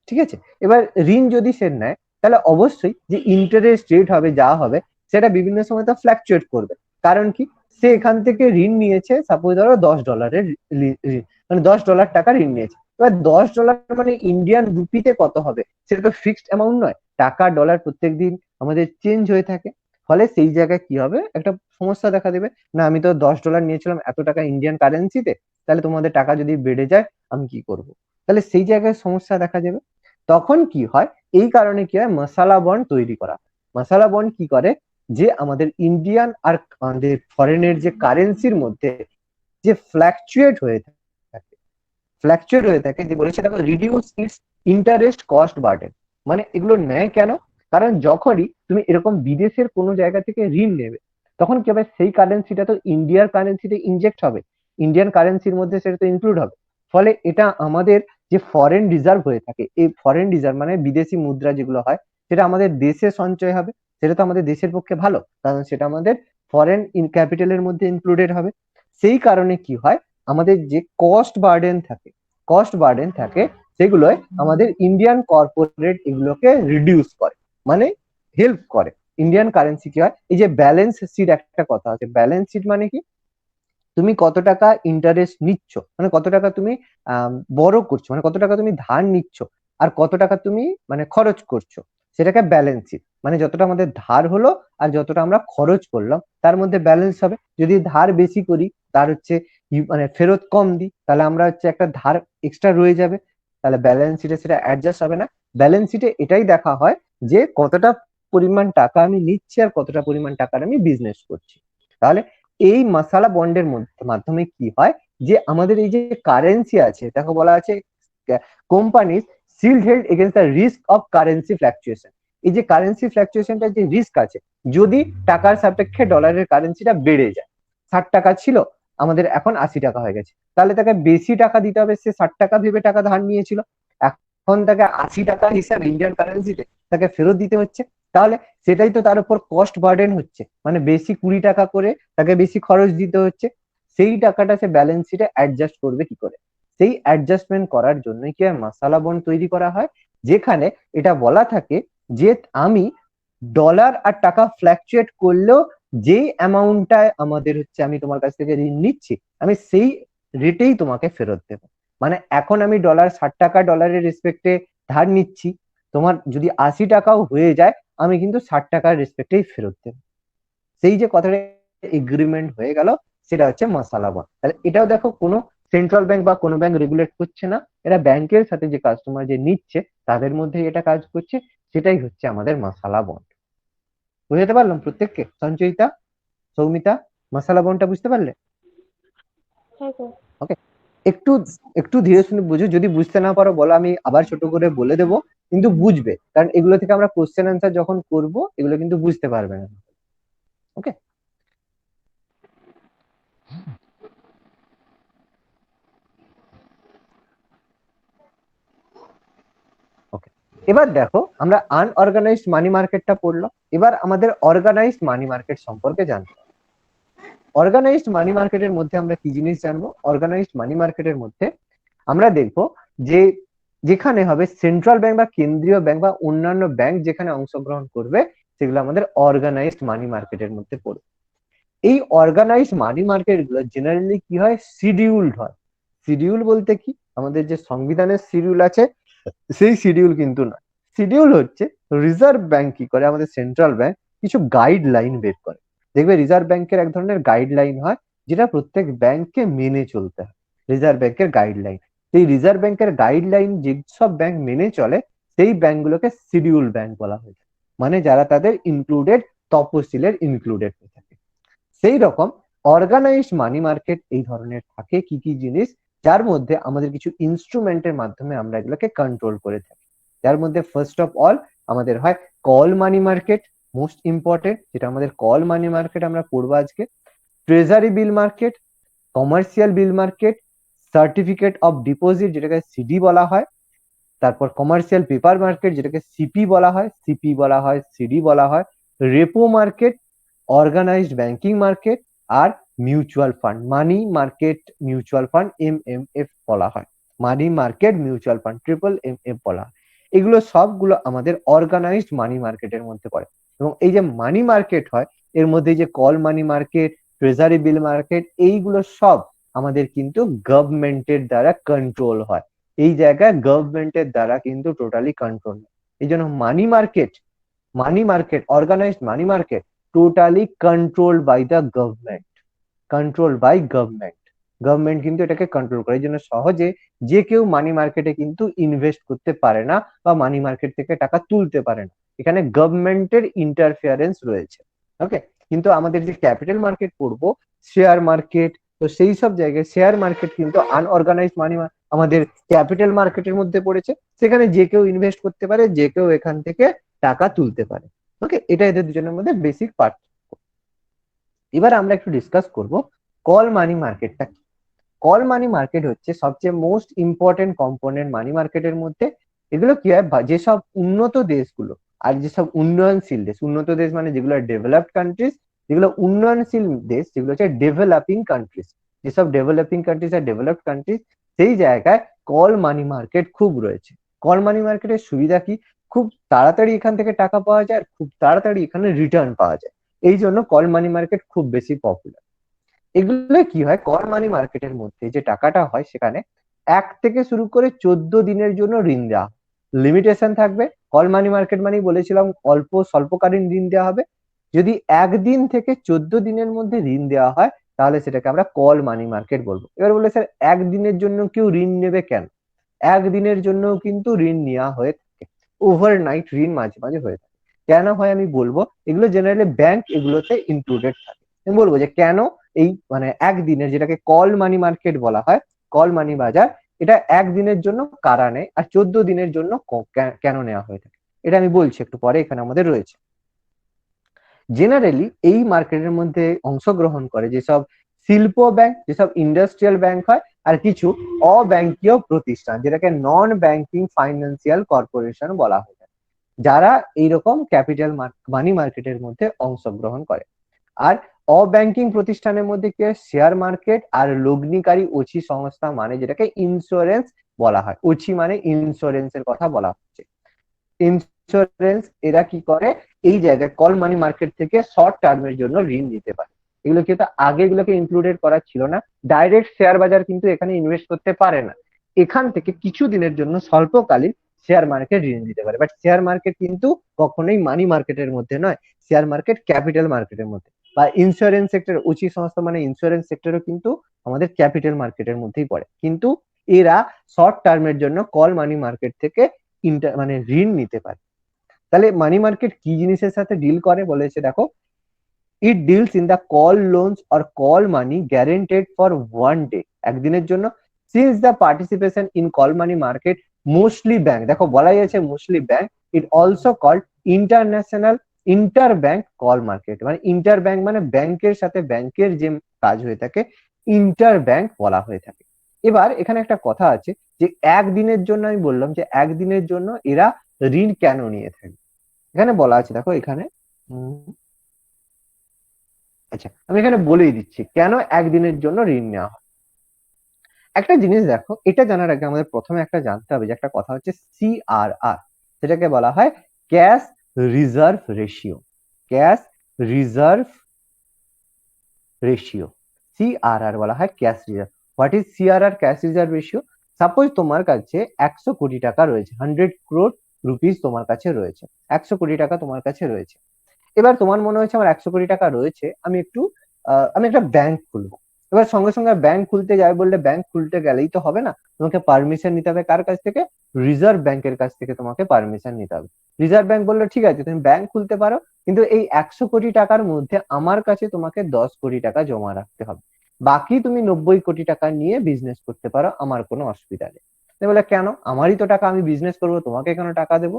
ঠিক আছে, এবার ঋণ যদি সে নেয় তাহলে অবশ্যই যে ইন্টারেস্ট রেট হবে, যা হবে সেটা বিভিন্ন সময় তো ফ্ল্যাকচুয়েট করবে। কারণ কি, সে এখান থেকে ঋণ নিয়েছে সাপোজ ধরো $10 মানে $10 টাকা ঋণ নিয়েছে। এবার $10 মানে ইন্ডিয়ান রুপিতে কত হবে সেটা তো ফিক্সড অ্যামাউন্ট নয়, টাকা ডলার প্রত্যেক দিন আমাদের চেঞ্জ হয়ে থাকে। ফলে সেই জায়গায় কি হবে, একটা সমস্যা দেখা দেবে, না আমি তো $10 নিয়েছিলাম এত টাকা ইন্ডিয়ান কারেন্সিতে, তাহলে তোমাদের টাকা যদি বেড়ে যায় আমি কি করব, তাহলে সেই জায়গায় সমস্যা দেখা যাবে। তখন কি হয়, এই কারণে কি হয়, মশালা বন্ড তৈরি করা। মশালা বন্ড কি করে, যে আমাদের ইন্ডিয়ান আর আমাদের ফরেনের যে কারেন্সির মধ্যে যে ফ্ল্যাকচুয়েট হয়ে থাকে, ফ্ল্যাকচুয়েট হয়ে থাকে, যে বলেছে দেখো reduce it's interest cost burden. মানে এগুলো নেয় কেন, কারণ যখনই তুমি এরকম বিদেশের কোনো জায়গা থেকে ঋণ নেবে, তখন কি হবে, সেই কারেন্সিটা তো ইন্ডিয়ার কারেন্সিতে ইনজেক্ট হবে, ইন্ডিয়ান কারেন্সির মধ্যে সেটা তো ইনক্লুড হবে। ফলে এটা আমাদের যে ফরেন রিজার্ভ হয়ে থাকে, এই ফরেন রিজার্ভ মানে বিদেশি মুদ্রা যেগুলো হয়, সেটা আমাদের দেশে সঞ্চয় হবে। সেটা তো আমাদের দেশের পক্ষে ভালো, কারণ সেটা আমাদের ফরেন ক্যাপিটালের মধ্যে ইনক্লুডেড হবে। সেই কারণে কি হয়, আমাদের যে কস্ট বার্ডেন থাকে সেগুলোই আমাদের ইন্ডিয়ান কর্পোরেট এগুলোকে রিডিউস করে, মানে হেল্প করে। ইন্ডিয়ান কারেন্সি কি হয়, এই যে ব্যালেন্স শিট একটা কথা আছে, ব্যালেন্স শিট মানে কি, তুমি কত টাকা ইন্টারেস্ট নিচ্ছ, মানে কত টাকা তুমি বড় করছো, মানে কত টাকা তুমি ধার নিচ্ছ, আর কত টাকা তুমি মানে খরচ করছো, সেটাকে ব্যালেন্স শিট। মানে যতটা আমাদের ধার হলো আর যতটা আমরা খরচ করলাম তার মধ্যে ব্যালেন্স হবে। যদি ধার বেশি করি, তার হচ্ছে মানে ফেরত কম দিই, তাহলে আমরা হচ্ছে একটা ধার এক্সট্রা রয়ে যাবে, তাহলে ব্যালেন্স শিটে সেটা অ্যাডজাস্ট হবে না। ব্যালেন্স শিটে এটাই দেখা হয় যে কতটা পরিমাণ টাকা আমি নিচ্ছি আর কতটা পরিমাণ টাকার আমি বিজনেস করছি। তাহলে এই মশালা বন্ডের মাধ্যমে কি হয়, যে আমাদের এই যে কারেন্সি আছে, তাকে বলা আছে companies shield held against the risk of currency fluctuation. এই যে কারেন্সি ফ্ল্যাকচুয়েশনটা যে রিস্ক আছে, যদি টাকার সাপেক্ষে ডলারের কারেন্সিটা বেড়ে যায়, 60 টাকা ছিল আমাদের এখন 80 টাকা হয়ে গেছে, তাহলে তাকে বেশি টাকা দিতে হবে, সে 60 টাকা ভেবে টাকা ধার নিয়েছিল, এখন তাকে 80 টাকা হিসাবে ইন্ডিয়ান কারেন্সিতে তাকে ফেরত দিতে হচ্ছে। তাহলে সেটাই তো তার উপর কস্ট বার্ডেন হচ্ছে, মানে বেশি 20 টাকা করে তাকে বেশি খরচ দিতে হচ্ছে। সেই টাকাটা সে ব্যালেন্স শিটে অ্যাডজাস্ট করবে কি করে, সেই অ্যাডজাস্টমেন্ট করার জন্য কি হয়, মশালা বন্ড তৈরি করা হয়, যেখানে এটা বলা থাকে যে আমি ডলার আর টাকা ফ্ল্যাকচুয়েট করলেও যেই অ্যামাউন্টটা আমাদের হচ্ছে আমি তোমার কাছ থেকে ঋণ নিচ্ছি, আমি সেই রেটেই তোমাকে ফেরত দেবো। মানে এখন আমি $60 ডলারের রেসপেক্টে ধার নিচ্ছি, তোমার যদি 80 টাকাও হয়ে যায় আমি কিন্তু 60 টাকার রেসপেক্টেই ফেরত দেবো। সেই যে কথাটা এগ্রিমেন্ট হয়ে গেল, সেটা হচ্ছে মশালা বন্ড। তাহলে এটাও দেখো, কোনো সেন্ট্রাল ব্যাংক বা কোনো ব্যাংক রেগুলেট করছে না, এটা ব্যাংকের সাথে যে কাস্টমার যে নিচ্ছে তাদের মধ্যে এটা কাজ করছে, সেটাই হচ্ছে আমাদের মশালা বন্ড। বুঝতে পারলাম প্রত্যেককে, সঞ্চয়িতা, সৌমিতা, মশালা বন্ডটা বুঝতে পারলে? ওকে, একটু একটু ধীরে শুনে বুঝো, যদি বুঝতে না পারো বলো, আমি আবার ছোট করে বলে দেবো, কিন্তু বুঝবে, কারণ এগুলো থেকে আমরা কোশ্চেন অ্যান্সার যখন করব এগুলো কিন্তু বুঝতে পারবে না। ওকে, ওকে। এবার দেখো, আমরা আনঅর্গানাইজড মানি মার্কেটটা পড়লাম, এবার আমাদের অর্গানাইজড মানি মার্কেট সম্পর্কে জানতে হবে। অর্গানাইজড মানি মার্কেটের মধ্যে আমরা কি জিনিস জানবো, অর্গানাইজড মানি মার্কেটের মধ্যে আমরা দেখবো যে যেখানে হবে সেন্ট্রাল ব্যাংক বা কেন্দ্রীয় ব্যাংক বা অন্যান্য ব্যাংক যেখানে অংশগ্রহণ করবে, সেগুলো আমাদের অর্গানাইজড মানি মার্কেটের মধ্যে পড়বে। এই অর্গানাইজড মানি মার্কেট গুলো জেনারেলি কি হয়, শিডিউলড হয়। শিডিউল বলতে কি, আমাদের যে সংবিধানের শিডিউল আছে সেই শিডিউল কিন্তু না। শিডিউল হচ্ছে রিজার্ভ ব্যাংক কি করে, আমাদের সেন্ট্রাল ব্যাংক কিছু গাইডলাইন বের করে। দেখবে রিজার্ভ ব্যাংকের এক ধরনের গাইডলাইন হয়, যেটা প্রত্যেক ব্যাংককে মেনে চলতে হয়, রিজার্ভ ব্যাংকের গাইডলাইন। এই রিজার্ভ ব্যাংকের গাইডলাইন যেসব ব্যাংক মেনে চলে, সেই ব্যাংকগুলোকে শিডিউল ব্যাংক বলা হয়ে থাকে, মানে যারা তাদের ইনক্লুডেড, তপশিলের ইনক্লুডেড হয়ে থাকে। সেই রকম অর্গানাইজড মানি মার্কেট এই ধরনের থাকে কি কি জিনিস, যার মধ্যে আমাদের কিছু ইনস্ট্রুমেন্টের মাধ্যমে আমরা এগুলোকে কন্ট্রোল করে থাকি। যার মধ্যে ফার্স্ট অফ অল আমাদের হয় call money market, most important, যেটা আমাদের কল মানি মার্কেট আমরা পড়বো আজকে। Treasury bill market, commercial bill market, certificate of deposit যেটাকে সিডি বলা হয়, তারপর কমার্শিয়াল পেপার মার্কেট যেটাকে সিপি বলা হয়, সিপি বলা হয়, সিডি বলা হয়, repo market, organised banking market, আর mutual fund, money market mutual fund, MMF বলা হয়, money market mutual fund, MMF বলা হয়। এগুলো সবগুলো আমাদের অর্গানাইজড মানি মার্কেটের মধ্যে পড়ে। এবং এই যে মানি মার্কেট হয়, এর মধ্যে যে call money market, treasury bill market, এইগুলো সব আমাদের কিন্তু গভর্নমেন্টের দ্বারা কন্ট্রোল হয়। এই জায়গায় গভর্নমেন্টের দ্বারা কিন্তু টোটালি কন্ট্রোল। এই জন্য money market, organised money market totally controlled by the government, control by government. Government কিন্তু এটাকে কন্ট্রোল করে, এই জন্য সহজে যে কেউ মানি মার্কেটে কিন্তু ইনভেস্ট করতে পারে না বা মানি মার্কেট থেকে টাকা তুলতে পারে না, এখানে গভর্নমেন্টের ইন্টারফিয়ারেন্স রয়েছে। ওকে, কিন্তু আমাদের যে ক্যাপিটাল মার্কেট পড়বো, শেয়ার মার্কেট, তো সেই সব জায়গায় শেয়ার মার্কেট কিন্তু আনঅর্গানাইজড মানি আমাদের ক্যাপিটাল মার্কেটের মধ্যে পড়েছে, সেখানে যে কেউ ইনভেস্ট করতে পারে, যে কেউ এখান থেকে টাকা তুলতে পারে। ওকে, এটা এদের দুজনের মধ্যে বেসিক পার্ট। এবার আমরা একটু ডিসকাস করব কল মানি মার্কেটটা কি। কল মানি মার্কেট হচ্ছে সবচেয়ে মোস্ট ইম্পর্টেন্ট কম্পোনেন্ট মানি মার্কেটের মধ্যে। এগুলো কি হয়, যেসব উন্নত দেশগুলো আর যেসব উন্নয়নশীল দেশ, উন্নত দেশ মানে যেগুলো ডেভেলপড কান্ট্রিজ, যেগুলো উন্নয়নশীল দেশ যেগুলো হচ্ছে ডেভেলপিং কান্ট্রিজ, যেসব developing countries are developed countries, সেই জায়গায় কল মানি মার্কেট খুব রয়েছে। কল মানি মার্কেটের সুবিধা কি, খুব তাড়াতাড়ি এখান থেকে টাকা পাওয়া যায় আর খুব তাড়াতাড়ি এখানে রিটার্ন পাওয়া যায়, এই জন্য কল মানি মার্কেট খুব বেশি পপুলার। এগুলো কি হয়, কল মানি মার্কেটের মধ্যে যে টাকাটা হয় সেখানে 1 থেকে শুরু করে 14 দিনের জন্য ঋণ দেওয়া, লিমিটেশন থাকবে। কল মানি মার্কেট মানে বলেছিলাম অল্প স্বল্পকালীন ঋণ দেওয়া হবে। যদি 1 দিন থেকে 14 দিনের মধ্যে ঋণ দেওয়া হয় তাহলে সেটাকে আমরা কল মানি মার্কেট বলবো। এবার বলে স্যার একদিনের জন্য কেউ ঋণ নেবে কেন? একদিনের জন্য কিন্তু ঋণ নেওয়া হয়ে থাকে, ওভারনাইট ঋণ মাঝে মাঝে হয়ে থাকে। কেন হয় আমি বলবো, এগুলো জেনারেলি ব্যাংক এগুলোতে ইনক্লুডেড থাকে। আমি বলবো যে কেন এই মানে একদিনের, যেটাকে কল মানি মার্কেট বলা হয়, কল মানি বাজার, এটা একদিনের জন্য কারা নেয় আর 14 দিনের জন্য কেন নেওয়া হয়ে থাকে, এটা আমি বলছি একটু পরে, এখানে আমাদের রয়েছে। জেনারেলি এই মার্কেটের মধ্যে অংশগ্রহণ করে যেসব শিল্প ব্যাংক, যেসব ইন্ডাস্ট্রিয়াল ব্যাংক হয়, আর কিছু অব্যাংকীয় প্রতিষ্ঠান যেটাকে নন ব্যাংকিং ফাইন্যান্সিয়াল কর্পোরেশন বলা হয়, যারা এইরকম ক্যাপিটাল মানি মার্কেটের মধ্যে অংশগ্রহণ করে। আর অব্যাংকিং প্রতিষ্ঠানের মধ্যে কি হয়, শেয়ার মার্কেট আর লগ্নিকারী ওছি সংস্থা, মানে যেটাকে ইন্স্যুরেন্স বলা হয়, ওছি মানে ইন্স্যুরেন্সের কথা বলা হচ্ছে। ইন্স্যুরেন্স এরা কি করে, এই জায়গায় কল মানি মার্কেট থেকে শর্ট টার্মের জন্য ঋণ দিতে পারে। এগুলো কিন্তু আগে এগুলোকে ইনক্লুডেড করা ছিল না। ডাইরেক্ট শেয়ার বাজার কিন্তু এখানে ইনভেস্ট করতে পারে না, এখান থেকে কিছু দিনের জন্য স্বল্পকালীন শেয়ার মার্কেট ঋণ দিতে পারে। বাট শেয়ার মার্কেট কিন্তু কখনোই মানি মার্কেটের মধ্যে নয়, শেয়ার মার্কেট ক্যাপিটাল মার্কেটের মধ্যে। বা ইন্স্যুরেন্স সেক্টর, উচি সংস্থা মানে ইন্স্যুরেন্স সেক্টরও কিন্তু আমাদের ক্যাপিটাল মার্কেটের মধ্যেই পড়ে, কিন্তু এরা শর্ট টার্মের জন্য কল মানি মার্কেট থেকে মানে ঋণ নিতে পারে। তাহলে মানি মার্কেট কি জিনিসের সাথে ডিল করে বলেছে দেখো, it deals in the call loans or call money guaranteed for 1 day, একদিনের জন্য। Since the participation in call money market mostly bank, দেখো বলাই আছে mostly bank, it also called international inter bank call market, মানে ইন্টার ব্যাংক মানে ব্যাংকের সাথে ব্যাংকের যে কাজ হয়ে থাকে ইন্টার ব্যাংক বলা হয়ে থাকে। এবার এখানে একটা কথা আছে যে একদিনের জন্য, আমি বললাম যে একদিনের জন্য এরা ঋণ কেন নিয়ে থাকে, এখানে বলা আছে দেখো এখানে, আচ্ছা আমি এখানে বলেই দিচ্ছি কেন একদিনের জন্য ঋণ নেওয়া হয়। একটা জিনিস দেখো, এটা জানার আগে আমাদের প্রথমে একটা জানতে হবে যে একটা কথা হচ্ছে CRR, সেটাকে বলা হয় cash reserve ratio, cash reserve ratio, CRR বলা হয় cash reserve. What is CRR, cash reserve ratio? Suppose তোমার কাছে 100 কোটি টাকা রয়েছে, 100 crore rupees তোমার কাছে রয়েছে, 100 কোটি টাকা তোমার কাছে রয়েছে। এবার তোমার মনে হয়েছে আমার 100 কোটি টাকা রয়েছে, আমি একটা ব্যাংক খুলবো। এবার সঙ্গে সঙ্গে ব্যাংক খুলতে যাবে বললে ব্যাংক খুলতে গেলেই তো হবে না, তোমাকে পারমিশন নিতে হবে কার কাছ থেকে? রিজার্ভ ব্যাংকের কাছ থেকে তোমাকে পারমিশন নিতে হবে। রিজার্ভ ব্যাংক বললো ঠিক আছে তুমি ব্যাংক খুলতে পারো, কিন্তু এই 100 কোটি টাকার মধ্যে আমার কাছে তোমাকে 10 কোটি টাকা জমা রাখতে হবে, বাকি তুমি 90 কোটি টাকা নিয়ে বিজনেস করতে পারো, আমার কোনো অসুবিধা নেই। বলে কেন, আমারই তো টাকা, আমি বিজনেস করবো, তোমাকে কেন টাকা দেবো?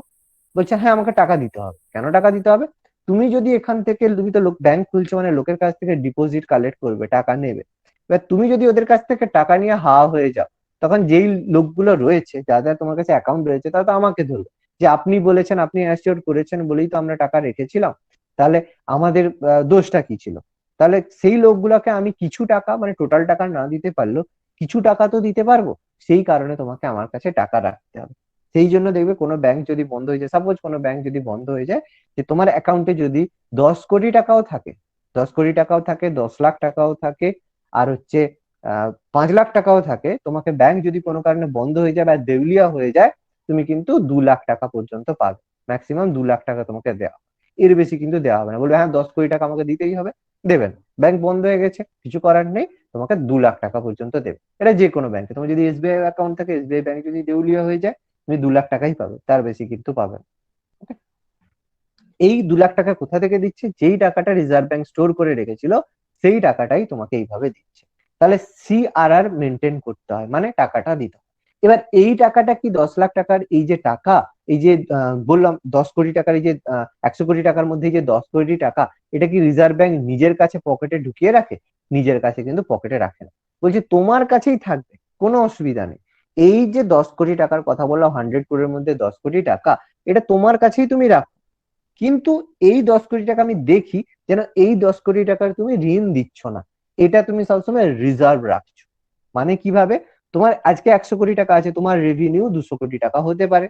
বলছে হ্যাঁ আমাকে টাকা দিতে হবে। কেন টাকা দিতে হবে? তুমি যদি এখান থেকে, তুমি তো ব্যাংক খুলছো মানে লোকের কাছ থেকে ডিপোজিট কালেক্ট করবে, টাকা নেবে। এবার তুমি যদি ওদের কাছ থেকে টাকা নিয়ে হাওয়া হয়ে যাও, তখন যেই লোকগুলো রয়েছে, যাদের তোমার কাছে অ্যাকাউন্ট রয়েছে, তারা তো আমাকে ধরবে যে আপনি বলেছেন, আপনি অ্যাসিওর করেছেন বলেই তো আমরা টাকা রেখেছিলাম, তাহলে আমাদের দোষটা কি ছিল? তাহলে সেই লোকগুলোকে আমি কিছু টাকা, মানে টোটাল টাকা না দিতে পারলেও কিছু টাকা তো দিতে পারবো, সেই কারণে তোমাকে আমার কাছে টাকা রাখতে হবে। সেই জন্য দেখবে কোনো ব্যাংক যদি বন্ধ হয়ে যায়, সাপোজ কোনো ব্যাংক যদি বন্ধ হয়ে যায়, যে তোমার অ্যাকাউন্টে যদি 10 কোটি টাকাও থাকে, 10 কোটি টাকাও থাকে, 10 লাখ টাকাও থাকে, আর হচ্ছে 5 লাখ টাকাও থাকে, তোমাকে ব্যাংক যদি কোনো কারণে বন্ধ হয়ে যায় বা দেউলিয়া হয়ে যায়, তুমি কিন্তু 2 লাখ টাকা পর্যন্ত পাবে। ম্যাক্সিমাম 2 লাখ টাকা তোমাকে দেওয়া, এর বেশি কিন্তু দেওয়া হবে না। বলবে হ্যাঁ 10 কোটি টাকা আমাকে দিতেই হবে, দেবেন। ব্যাংক বন্ধ হয়ে গেছে, কিছু করার নেই, তোমাকে 2 লাখ টাকা পর্যন্ত দেবে। এটা যে কোনো ব্যাংকে, তোমার যদি এসবিআই অ্যাকাউন্ট থাকে, এসবিআই ব্যাংক যদি দেউলিয়া হয়ে যায়, তুমি 2 লাখ টাকাই পাবে, তার বেশি কিন্তু পাবে না। Okay? এই 2 লাখ টাকা কোথা থেকে দিচ্ছে? যেই টাকাটা রিজার্ভ ব্যাংক স্টোর করে রেখেছিল, সেই টাকাটাই তোমাকে এইভাবে দিচ্ছে। তাহলে সিআরআর মেনটেন করতে হয়, মানে টাকাটা দিতে হয়। এবার এই টাকাটা কি 10 লাখ টাকার এই যে টাকা, এই যে বললাম 10 কোটি টাকার, এই যে 100 কোটি টাকার মধ্যে যে 10 কোটি টাকা, এটা কি রিজার্ভ ব্যাংক নিজের কাছে পকেটে ঢুকিয়ে রাখে? নিজের কাছে কিন্তু পকেটে রাখে না, বলছে তোমার কাছেই থাকবে, কোনো অসুবিধা নেই। এই যে 10 কোটি টাকার কথা বললাম, 100 ক্রোড়ের মধ্যে 10 কোটি টাকা, এটা তোমার কাছেই তুমি রাখো, কিন্তু এই 10 কোটি টাকা আমি দেখি যেন এই 10 কোটি টাকার তুমি ঋণ দিচ্ছ না, এটা তুমি সবসময় রিজার্ভ রাখছো। মানে কিভাবে? তোমার আজকে 100 কোটি টাকা আছে, তোমার রেভিনিউ 200 কোটি টাকা হতে পারে।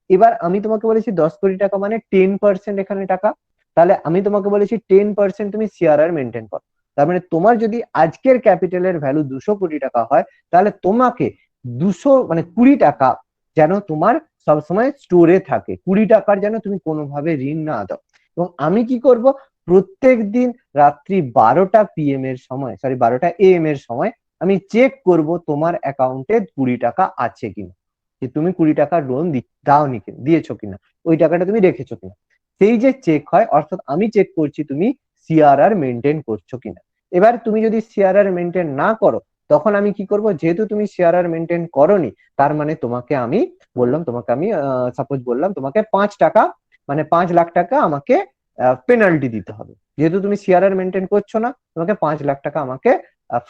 এবার আমি তোমাকে বলেছি 10 কোটি টাকা মানে 10% এখানে টাকা, তাহলে আমি তোমাকে বলেছি 10% তুমি সিআরআর মেনটেন করো। তার মানে তোমার যদি আজকের ক্যাপিটালের ভ্যালু 200 কোটি টাকা হয়, তাহলে তোমাকে 20 মানে 20 টাকা যেন তোমার সবসময় স্টোরে থাকে, 20 টাকার যেন তুমি কোনোভাবে ঋণ না দাও। এবং আমি কি করব, প্রত্যেক দিন রাত্রি 12টা PM এর সময়, সরি 12টা AM এর সময় আমি চেক করব তোমার অ্যাকাউন্টে 20 টাকা আছে কিনা, যে তুমি 20 টাকা লোন দাওনি কিনা, দিয়েছো কিনা, ওই টাকাটা তুমি রেখেছো কিনা। সেই যে চেক হয়, অর্থাৎ আমি চেক করছি তুমি সিআরআর মেনটেন করছো কিনা। এবার তুমি যদি সিআরআর মেনটেন না করো, তখন আমি কি করব, যেহেতু তুমি সিআরআর মেনটেন করোনি, তার মানে তোমাকে আমি বললাম, তোমাকে আমি সাপোজ বললাম তোমাকে 5 টাকা, মানে 5 লাখ টাকা আমাকে পেনাল্টি দিতে হবে। যেহেতু তুমি সিআরআর মেনটেন করছো না, তোমাকে 5 লাখ টাকা আমাকে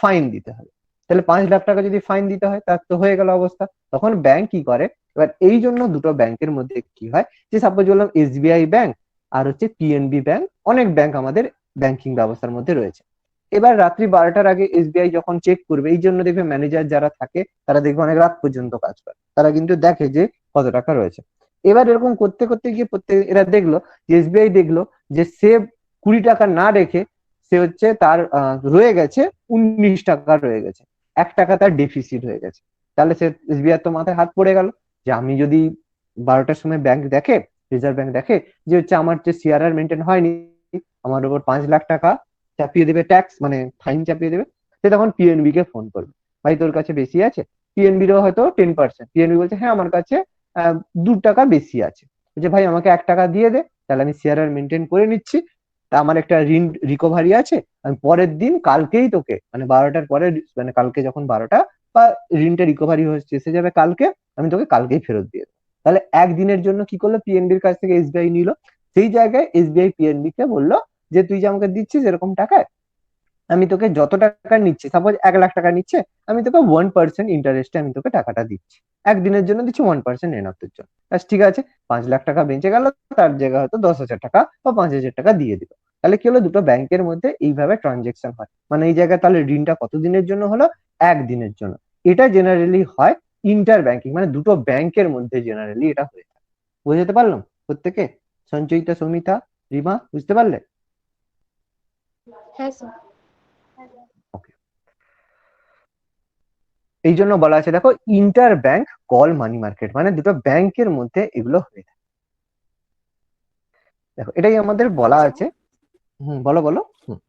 ফাইন দিতে হবে। তাহলে 5 লাখ টাকা যদি ফাইন দিতে হয়, তার তো হয়ে গেল অবস্থা। তখন ব্যাংক কি করে, এবার এই জন্য দুটো ব্যাংকের মধ্যে কি হয়, যে সাপোজ বললাম এসবিআই ব্যাংক আর হচ্ছে পিএনবি ব্যাংক, অনেক ব্যাংক আমাদের ব্যাংকিং ব্যবস্থার মধ্যে রয়েছে। এবার রাত্রি 12টার আগে এসবিআই যখন চেক করবে, এই জন্য দেখবে ম্যানেজার যারা থাকে তারা দেখবে অনেক রাত পর্যন্ত কাজ করে, তারা কিন্তু দেখে যে কত টাকা রয়েছে। এবার এরকম করতে করতে গিয়ে প্রত্যেক এরা দেখলো যে এসবিআই দেখলো যে সে 20 টাকা না রেখে সে হচ্ছে তার রয়ে গেছে 19 টাকা রয়ে গেছে, 1 টাকা তার ডেফিসিট হয়ে গেছে। তাহলে সে এসবিআই তো মাথায় হাত পড়ে গেল, যে আমি যদি 12টার সময় ব্যাংক দেখে, রিজার্ভ ব্যাংক দেখে যে হচ্ছে আমার যে সিআরআর মেনটেন হয়নি, আমার উপর 5 লাখ টাকা চাপিয়ে দেবে, ট্যাক্স মানে ফাইন চাপিয়ে দেবে, সে তখন পিএনবি কে ফোন করবে, ভাই তোর কাছে বেশি আছে। পিএনবিরও হয়তো 10%, পিএনবি বলছে হ্যাঁ আমার কাছে 2 টাকা বেশি আছে, বলছে ভাই আমাকে 1 টাকা দিয়ে দে, তাহলে আমি সিআরআর মেনটেন করে নিচ্ছি, তা আমার একটা ঋণ রিকভারি আছে, আমি পরের দিন কালকেই তোকে, মানে 12টার পরে, মানে কালকে যখন 12টা বা ঋণটা রিকভারি হচ্ছে এসে যাবে কালকে, আমি তোকে কালকেই ফেরত দিয়ে দেবো। তাহলে একদিনের জন্য কি করলো, পিএনবির কাছ থেকে এসবিআই নিল, সেই জায়গায় এসবিআই পিএনবি কে বললো যে তুই যে আমাকে দিচ্ছিস এরকম টাকায়, আমি তোকে যত টাকা নিচ্ছি, সাপোজ 1 লাখ টাকা নিচ্ছে, আমি তোকে 1% ইন্টারেস্টে আমি তোকে টাকাটা দিচ্ছি, একদিনের জন্য দিচ্ছি 1% এনাফের জন্য। ঠিক আছে, 5 লাখ টাকা বেঁচে গেল, তার জায়গায় হয়তো 10,000 টাকা বা 5,000 টাকা দিয়ে দিল। তাহলে কি হলো, দুটো ব্যাংকের মধ্যে এইভাবে ট্রানজেকশন হয়, মানে এই জায়গায় তাহলে ঋণটা কতদিনের জন্য হলো, একদিনের জন্য। এটা জেনারেলি হয় ইন্টার ব্যাংকিং, মানে দুটো ব্যাংকের মধ্যে জেনারেলি এটা হয়ে থাকে। বুঝতে পারলাম প্রত্যেকে? সঞ্চয়িতা, সমিতা, রিমা, বুঝতে পারলে? হ্যাঁ স্যার। ওকে। এই জন্য বলা আছে দেখো, inter bank call money market, মানে দুটো ব্যাংকের মধ্যে এগুলো হয়ে থাকে। দেখো এটাই আমাদের বলা আচ্ছা, আছে। হুম, বলো বলো। হুম।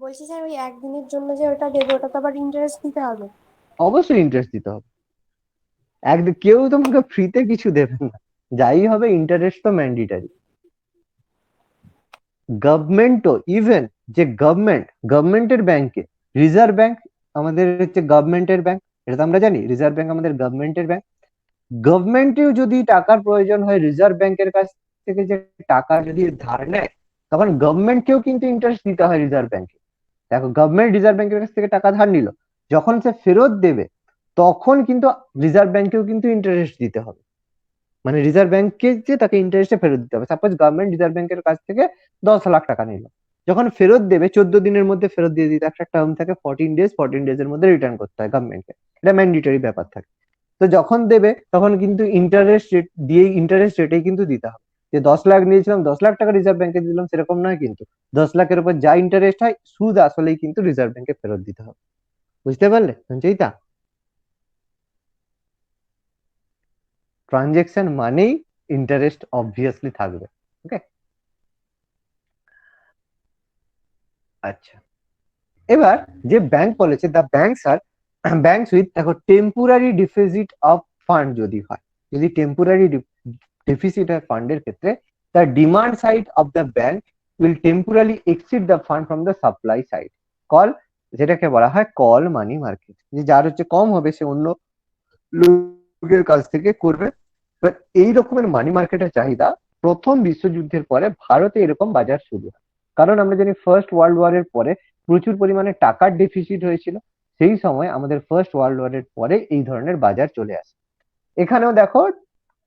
বলছি স্যার, ওই একদিনের জন্য যে ওটা দেবে, ওটা তো আবার ইন্টারেস্ট দিতে হবে? অবশ্যই ইন্টারেস্ট দিতে হবে। একদম কেউ তোমাকে ফ্রিতে কিছু দেবে না, যাই হবে ইন্টারেস্ট তো ম্যান্ডেটারি। গভর্নমেন্টও ইভেন যে গভর্নমেন্টের ব্যাংকে, রিজার্ভ ব্যাংক আমাদের হচ্ছে গভর্নমেন্টের ব্যাংক, এটা তো আমরা জানি, রিজার্ভ ব্যাংক আমাদের গভর্নমেন্টের ব্যাংক। গভর্নমেন্টেও যদি টাকার প্রয়োজন হয় রিজার্ভ ব্যাংকের কাছ থেকে, যে টাকা যদি ধার নেয়, তখন গভর্নমেন্টকেও কিন্তু ইন্টারেস্ট দিতে হয় রিজার্ভ ব্যাংকে। দেখো, গভর্নমেন্ট রিজার্ভ ব্যাংকের কাছ থেকে টাকা ধার নিল, যখন সে ফেরত দেবে তখন কিন্তু রিজার্ভ ব্যাংকেও কিন্তু ইন্টারেস্ট দিতে হবে। মানে রিজার্ভ ব্যাংককে যে তাকে ইন্টারেস্টে ফেরত দিতে হবে। সাপোজ গভর্নমেন্ট রিজার্ভ ব্যাংকের কাছ থেকে 10 লাখ টাকা নিল, যখন ফেরত দেবে 14 দিনের মধ্যে ফেরত দিয়ে দিতে একটা টার্ম থাকে 14 ডেজ, 14 ডেজের মধ্যে রিটার্ন করতে হয় গভর্নমেন্টকে, এটা ম্যান্ডেটরি ব্যাপার থাকে। তো যখন দেবে তখন কিন্তু ইন্টারেস্ট রেট দিয়ে, ইন্টারেস্ট রেটেই কিন্তু দিতে হবে। যে 10 লাখ নিয়েছিলাম, 10 লাখ টাকা রিজার্ভ ব্যাংকে দিলাম, সেরকম নয় কিন্তু। 10 লাখের উপর যা ইন্টারেস্ট হয় সুদ আসলেই কিন্তু রিজার্ভ ব্যাংকে ফেরত দিতে হবে। বুঝতে পারলে সঞ্চয়িতা? ট্রানজেকশন মানেই ইন্টারেস্ট অবভিয়াসলি থাকবে। ওকে, আচ্ছা। এবার যে ব্যাংক বলেছে, the banks are banks with, দেখো টেম্পোরারি ডিপোজিট অফ ফান্ড যদি হয়, যদি টেম্পোরারি ডেফিসিট হয় ফান্ডের ক্ষেত্রে, the demand side of the bank will temporary exceed the fund from the supply side. Call, যেটাকে বলা হয় কল মানি মার্কেট, যে যার হচ্ছে কম হবে সে অন্য লোকের কাছ থেকে করবে। এবার এই রকমের মানি মার্কেটের চাহিদা প্রথম বিশ্বযুদ্ধের পরে ভারতে এরকম বাজার শুরু হয়। কারণ আমরা জানি ফার্স্ট ওয়ার্ল্ড ওয়ারের পরে প্রচুর পরিমাণে টাকার ডেফিসিট হয়েছিল, সেই সময় আমাদের ফার্স্ট ওয়ার্ল্ড ওয়ারের পরে এই ধরনের বাজার চলে আসে। এখানেও দেখো,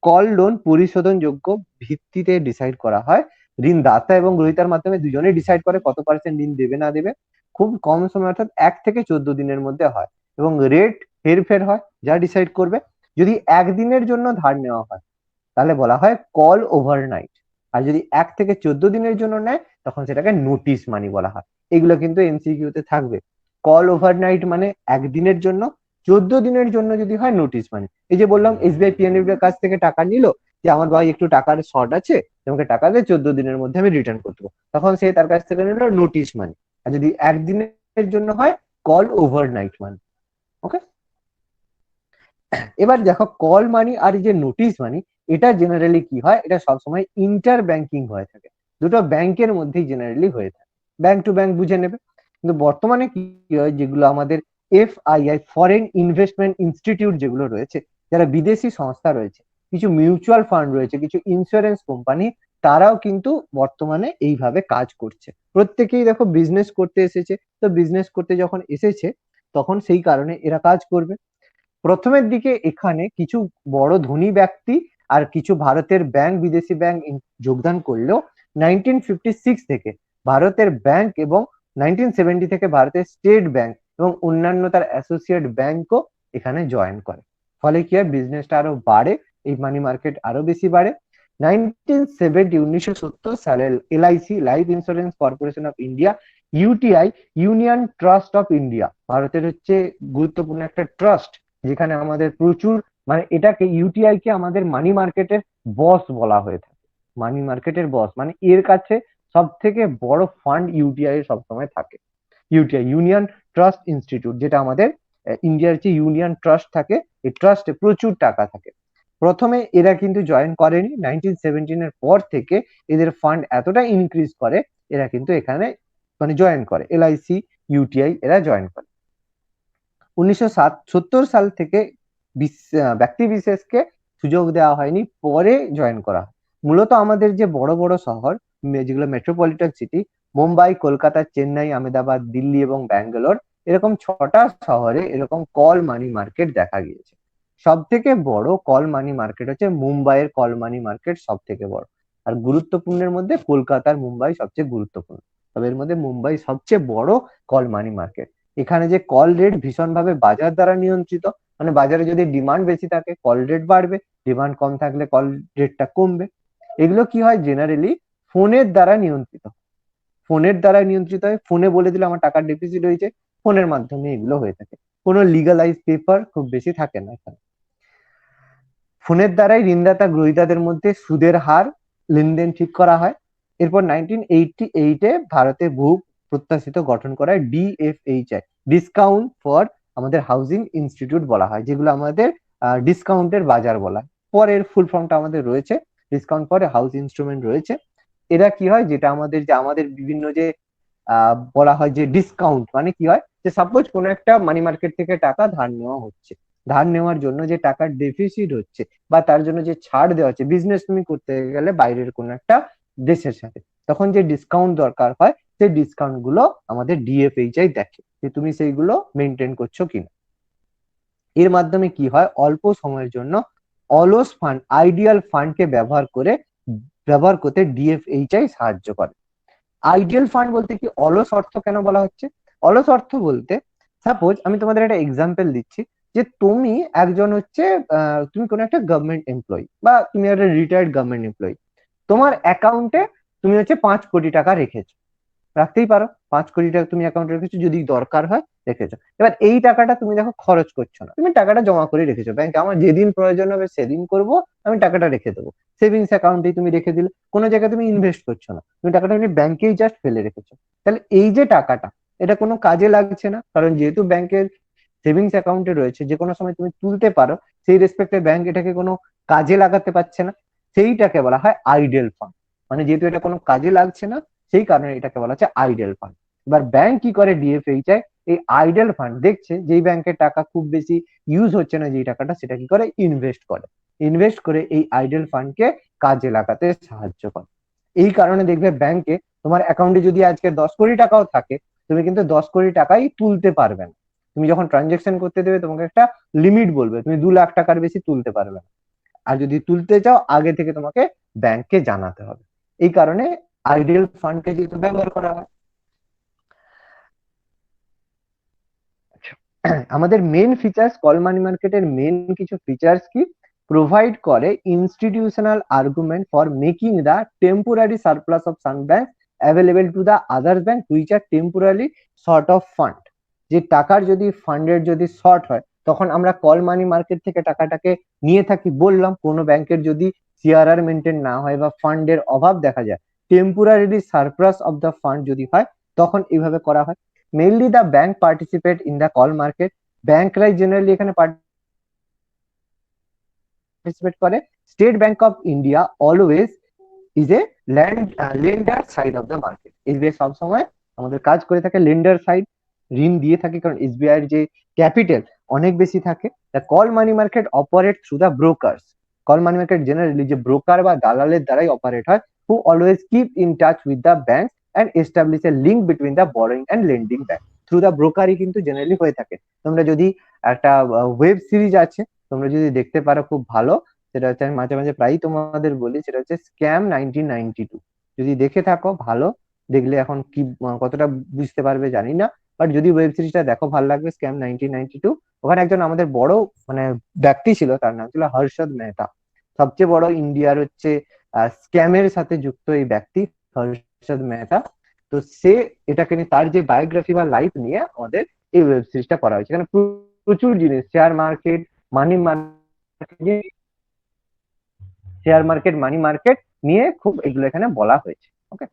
কল লোন পরিশোধন যোগ্য ভিত্তিতে ডিসাইড করা হয়। ঋণদাতা এবং গ্রহীতার মাধ্যমে দুজনেই ডিসাইড করে কত পার্সেন্ট ঋণ দেবে না দেবে। খুব কম সময়, অর্থাৎ 1 থেকে 14 দিনের মধ্যে হয়। এবং রেট হেরফের হয়, যা ডিসাইড করবে। যদি একদিনের জন্য ধার নেওয়া হয় তাহলে বলা হয় কল ওভারনাইট। আর যদি 1 থেকে 14 দিনের জন্য নেয় তখন সেটাকে নোটিশ মানি বলা হয়। এগুলো কিন্তু এমসিকিউ তে থাকবে। কল ওভারনাইট মানে একদিনের জন্য, 14 দিনের জন্য যদি হয় নোটিশ মানি। এই যে বললাম এসবিআই পিএনবি এর কাছ থেকে টাকা নিল, যে আমার ভাই একটু টাকার শর্ট আছে, তোমাকে টাকা দিয়ে 14 দিনের মধ্যে আমি রিটার্ন করতে পারবো, তখন সে তার কাছ থেকে নিল নোটিশ মানি। আর যদি একদিনের জন্য হয়, কল ওভারনাইট মানি। ওকে, এবার দেখো কল মানি আর এই যে নোটিশ মানি, এটা জেনারেলি কি হয়, এটা সবসময় ইন্টার ব্যাংকিং হয়ে থাকে, দুটো ব্যাংকের মধ্যেই জেনারেলি হয়ে থাকে। ব্যাংক টু ব্যাংক বুঝে নেবে। কিন্তু বর্তমানে কি হয়, যেগুলো আমাদের এফআইআই, ফরেন ইনভেস্টমেন্ট ইনস্টিটিউট যেগুলো রয়েছে, যারা বিদেশি সংস্থা রয়েছে, কিছু মিউচুয়াল ফান্ড রয়েছে, কিছু ইন্স্যুরেন্স কোম্পানি, তারাও কিন্তু বর্তমানে এইভাবে কাজ করছে। প্রত্যেকেই দেখো বিজনেস করতে এসেছে, তো বিজনেস করতে যখন এসেছে তখন সেই কারণে এরা কাজ করবে। প্রথমের দিকে এখানে কিছু বড় ধনী ব্যক্তি আর কিছু ভারতের ব্যাংক, বিদেশি ব্যাংক যোগদান করলেও 1956 থেকে ভারতের ব্যাংক এবং 1970 থেকে ভারতের স্টেট ব্যাংক এবং অন্যান্য তার অ্যাসোসিয়েট ব্যাংকও এখানে জয়েন করে। ফলে কি হয়, বিজনেসটা আরো বাড়ে, এই মানি মার্কেট আরো বেশি বাড়ে। 1970 সালে LIC, Life Insurance Corporation of India, UTI, union trust of India, ভারতের হচ্ছে গুরুত্বপূর্ণ একটা ট্রাস্ট, যেখানে আমাদের প্রচুর, মানে এটাকে ইউটিআই কে আমাদের মানি মার্কেটের বস বলা হয়ে থাকে। মানি মার্কেটের বস মানে এর কাছে সব থেকে বড় ফান্ড ইউটিআই এর সবসময় থাকে। ইউটিআই, ইউনিয়ন ট্রাস্ট ইনস্টিটিউট, যেটা আমাদের ইন্ডিয়ার যে ইউনিয়ন ট্রাস্ট থাকে, এই ট্রাস্টে প্রচুর টাকা থাকে। প্রথমে এরা কিন্তু জয়েন করেনি, 1917 এর পর থেকে এদের ফান্ড এতটা ইনক্রিজ করে, এরা কিন্তু এখানে মানে জয়েন করে, এলআইসি, ইউটিআই এরা জয়েন করে। 1970 সাল থেকে ব্যক্তি বিশেষকে সুযোগ দেওয়া হয়নি, পরে জয়েন করা হয়। মূলত আমাদের যে বড় বড় শহর, যেগুলো মেট্রোপলিটন সিটি, মুম্বাই, কলকাতা, চেন্নাই, আহমেদাবাদ, দিল্লি এবং ব্যাঙ্গালোর, এরকম 6টা শহরে এরকম কল মানি মার্কেট দেখা গিয়েছে। সব থেকে বড় কল মানি মার্কেট হচ্ছে মুম্বাইয়ের কল মানি মার্কেট, সব থেকে বড়। আর গুরুত্বপূর্ণের মধ্যে কলকাতার মুম্বাই সবচেয়ে গুরুত্বপূর্ণ, তবে এর মধ্যে মুম্বাই সবচেয়ে বড় কল মানি মার্কেট। এখানে যে কল রেট ভীষণভাবে বাজার দ্বারা নিয়ন্ত্রিত, মানে বাজারে যদি ডিমান্ড বেশি থাকে কল রেট বাড়বে, ডিমান্ড কম থাকলে কল রেটটা কমবে। এগুলো কি হয়, জেনারেলি ফোনের দ্বারা নিয়ন্ত্রিত, ফোনের দ্বারা নিয়ন্ত্রিত হয়। ফোনে বলে দিলে আমার টাকার ডেফিসিট হয়েছে, ফোনের মাধ্যমে এগুলো হয়ে থাকে। কোনো লিগালাইজ পেপার খুব বেশি থাকে না এখানে। ফোনের দ্বারাই ঋণদাতা গ্রহীতাদের মধ্যে সুদের হার, লেনদেন ঠিক করা হয়। এরপর 1988-এ ভারতে বহু প্রত্যাশিত গঠন করা হয় ডিএফএইচআই, ডিসকাউন্ট ফর আমাদের হাউজিং ইনস্টিটিউট বলা হয়, যেগুলো আমাদের ডিসকাউন্টের বাজার বলা হয়। পরের ফুল ফর্মটা আমাদের রয়েছে ডিসকাউন্ট ফর হাউস ইনস্ট্রুমেন্ট রয়েছে। এরা কি হয়, যেটা আমাদের বিভিন্ন যে বলা হয় যে ডিসকাউন্ট মানে কি হয়, যে সাপোজ কোনো একটা মানি মার্কেট থেকে টাকা ধার নেওয়া হচ্ছে, ধার নেওয়ার জন্য যে টাকার ডেফিসিট হচ্ছে বা তার জন্য যে ছাড় দেওয়া হচ্ছে, বিজনেস তুমি করতে গেলে বাইরের কোনো একটা দেশের সাথে, তখন যে ডিসকাউন্ট দরকার হয় সেই ডিসকাউন্ট গুলো আমাদের ডিএফএইচআই দেখে যে তুমি সেইগুলো মেনটেন করছো কিনা। এর মাধ্যমে কি হয়, অল্প সময়ের জন্য অলস ফান্ড, আইডিয়াল ফান্ডকে ব্যবহার করতে ডিএফএইচআই সাহায্য করে। আইডিয়াল ফান্ড বলতে কি, অলস অর্থ কেন বলা হচ্ছে, অলস অর্থ বলতে সাপোজ আমি তোমাদের একটা এক্সাম্পল দিচ্ছি, যে তুমি একজন হচ্ছে তুমি কোনো একটা গভর্নমেন্ট এমপ্লয়ি বা তুমি একটা রিটায়ার্ড গভর্নমেন্ট এমপ্লয়ি, তোমার অ্যাকাউন্টে তুমি হচ্ছে 5 কোটি টাকা রেখেছো, রাখতেই পারো, 5 কোটি টাকা তুমি অ্যাকাউন্টে রেখেছো, যদি দরকার হয় রেখেছো। এবার এই টাকাটা তুমি দেখো খরচ করছো না, তুমি টাকাটা জমা করে রেখেছো ব্যাংকে, আমার যেদিন প্রয়োজন হবে সেদিন করব, আমি টাকাটা রেখে দেবো, সেভিংস অ্যাকাউন্টেই তুমি রেখে দিলে, কোনো জায়গায় তুমি ইনভেস্ট করছো না, তুমি টাকাটা তুমি ব্যাংকেই জাস্ট ফেলে রেখেছো। তাহলে এই যে টাকাটা, এটা কোনো কাজে লাগছে না, কারণ যেহেতু ব্যাংকের সেভিংস অ্যাকাউন্টে রয়েছে, যে কোনো সময় তুমি তুলতে পারো, সেই রেসপেক্টে ব্যাংক এটাকে কোনো কাজে লাগাতে পারছে না, সেইটাকে বলা হয় আইডেল ফান্ড। মানে যেহেতু এটা কোনো কাজে লাগছে না, সেই কারণে এটাকে বলা হচ্ছে আইডেল ফান্ড। এবার ব্যাংক কি করে, ডিএফএইচআই এই আইডেল ফান্ড দেখছে, যেই ব্যাংকের টাকা খুব বেশি ইউজ হচ্ছে না যেই টাকাটা, সেটা কি করে, ইনভেস্ট করে, ইনভেস্ট করে এই আইডেল ফান্ডকে কাজে লাগাতে সাহায্য করে। এই কারণে দেখবে ব্যাংকে তোমার অ্যাকাউন্টে যদি আজকে 10 কোটি টাকাও থাকে, তুমি কিন্তু 10 কোটি টাকাই তুলতে পারবে না। তুমি যখন ট্রানজেকশন করতে দেবে, তোমাকে একটা লিমিট বলবে, তুমি 2 লাখ টাকার বেশি তুলতে পারবে না। আর যদি তুলতে চাও, আগে থেকে তোমাকে ব্যাংককে জানাতে হবে। এই কারণে আইডিয়াল ফান্ডকে যেহেতু ব্যবহার করা হয়। আচ্ছা, আমাদের মেন ফিচার্স, কল মানি মার্কেটের মেন কিছু ফিচার্স কি, প্রোভাইড করে institutional argument for making the temporary surplus of some bank available to the other bank which are temporary short of fund. যে টাকার যদি ফান্ডের যদি শর্ট হয়, তখন আমরা কল মানি মার্কেট থেকে টাকাটাকে নিয়ে থাকি। বললাম কোনো ব্যাংকের যদি সিআরআর মেনটেন না হয় বা ফান্ডের অভাব দেখা যায়, temporary surplus of the fund যদি হয়, তখন এইভাবে করা হয়। Mainly the bank participate in the call market, ব্যাংকরাই জেনারেলি এখানে পার্টিসিপেট করে। State Bank of India always is a lender side of the market, SBI সবসময় আমাদের কাজ করে থাকে লেন্ডার সাইড, ঋণ দিয়ে থাকে, কারণ এসবিআই এর যে ক্যাপিটাল অনেক বেশি থাকে। The call money market operate through the brokers, call money market generally যে ব্রোকার বা দালালের দ্বারাই অপারেট হয়, who always keep in touch with the bank and establish a link between the borrowing and lending bank. Through the ব্রোকারই কিন্তু জেনারেলি হয়ে থাকে। তোমরা যদি একটা ওয়েব সিরিজ আছে, তোমরা যদি দেখতে পারো, খুব ভালো, সেটা হচ্ছে, আমি মাঝে মাঝে প্রায়ই তোমাদের বলি, সেটা হচ্ছে স্ক্যাম 1992। যদি দেখে থাকো, ভালো, দেখলে এখন কি কতটা বুঝতে পারবে জানি না, বাট যদি ওয়েব সিরিজটা দেখো ভালো লাগবে, স্ক্যাম 1992। ওখানে একজন আমাদের বড় মানে ব্যক্তি ছিল, তার নাম ছিল হর্ষদ মেহতা, সবচেয়ে বড় ইন্ডিয়ার হচ্ছে স্ক্যামের সাথে যুক্ত এই ব্যক্তি হর্ষদ মেহতা। তো সে এটাকে নিয়ে, তার যে বায়োগ্রাফি বা লাইফ নিয়ে আমাদের এই ওয়েব সিরিজটা করা হয়েছে। এখানে প্রচুর জিনিস, share market, money market, share market, money market নিয়ে খুব এগুলো এখানে বলা হয়েছে। ওকে,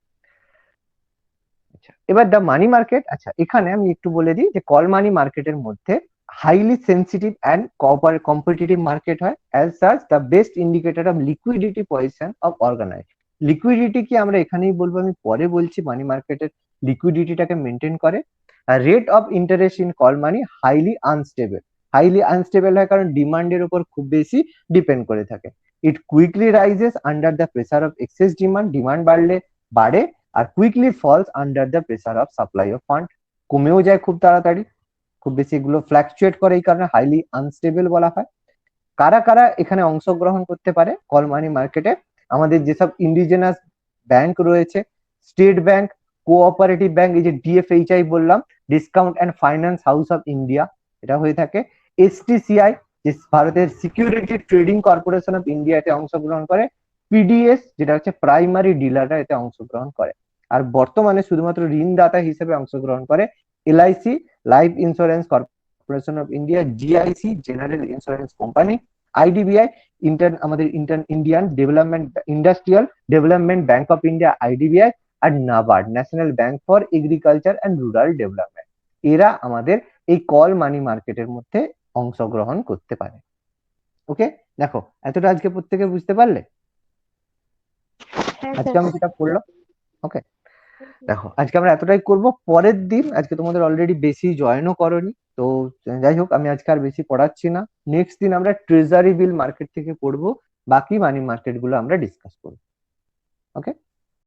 আচ্ছা, এবার দ্য মানি মার্কেট। আচ্ছা, এখানে আমি একটু বলে দিই যে কল মানি মার্কেটের মধ্যে highly sensitive and competitive market হয়। As such the best indicator of liquidity position of organise. Liquidity কি আমরা এখানেই বলবো, আমি পরে বলছি। মানি মার্কেটের লিকুইডিটিটাকে মেনটেন করে। Rate of interest in call money highly unstable, highly unstable হয় কারণ ডিমান্ডের উপর খুব বেশি ডিপেন্ড করে থাকে। It quickly rises under the pressure of excess demand, demand বাড়লে বাড়ে, আর quickly falls under the pressure of supply of fund, কমেও যায় খুব তাড়াতাড়ি, খুব বেশি এগুলো ফ্ল্যাকচুয়েট করে, এই কারণে হাইলি আনস্টেবল বলা হয়। কারা কারা এখানে অংশগ্রহণ করতে পারে কল মানি মার্কেটে, আমাদের যেসব ইন্ডিজেনাস ব্যাংক রয়েছে, স্টেট ব্যাংক, কোঅপারেটিভ ব্যাংক, এই যে ডিএফএইচআই বললাম, discount and finance house of India, এটা হয়ে থাকে। এসটিসিআই, যে ভারতের security trading corporation of India, এতে অংশগ্রহণ করে। পিডিএস, যেটা হচ্ছে প্রাইমারি ডিলাররা এতে অংশগ্রহণ করে। আর বর্তমানে শুধুমাত্র ঋণদাতা হিসেবে অংশগ্রহণ করে LIC, Life Insurance Corporation of India, GIC, General Insurance Company, IDBI, আমাদের Indian Development, Industrial Development Bank of India, IDBI, আর NABARD, National Bank for Agriculture and Rural Development, এরা আমাদের এই কল মানি মার্কেটের মধ্যে অংশগ্রহণ করতে পারে। ওকে, দেখো এতটা আজকে প্রত্যেকে বুঝতে পারলে হ্যাঁ আজকে স্যার। আমি যেটা পড়লাম। ওকে, দেখো আজকে আমরা এতটাই করব। পরের দিন, আজকে তোমাদের অলরেডি বেশি জয়েনও করনি, তো যাই হোক আমি আজকে আর বেশি পড়াচ্ছি না। নেক্সট দিন আমরা ট্রেজারি বিল মার্কেট থেকে পড়বো, বাকি মানি মার্কেট গুলো আমরা ডিসকাস করবো। ওকে।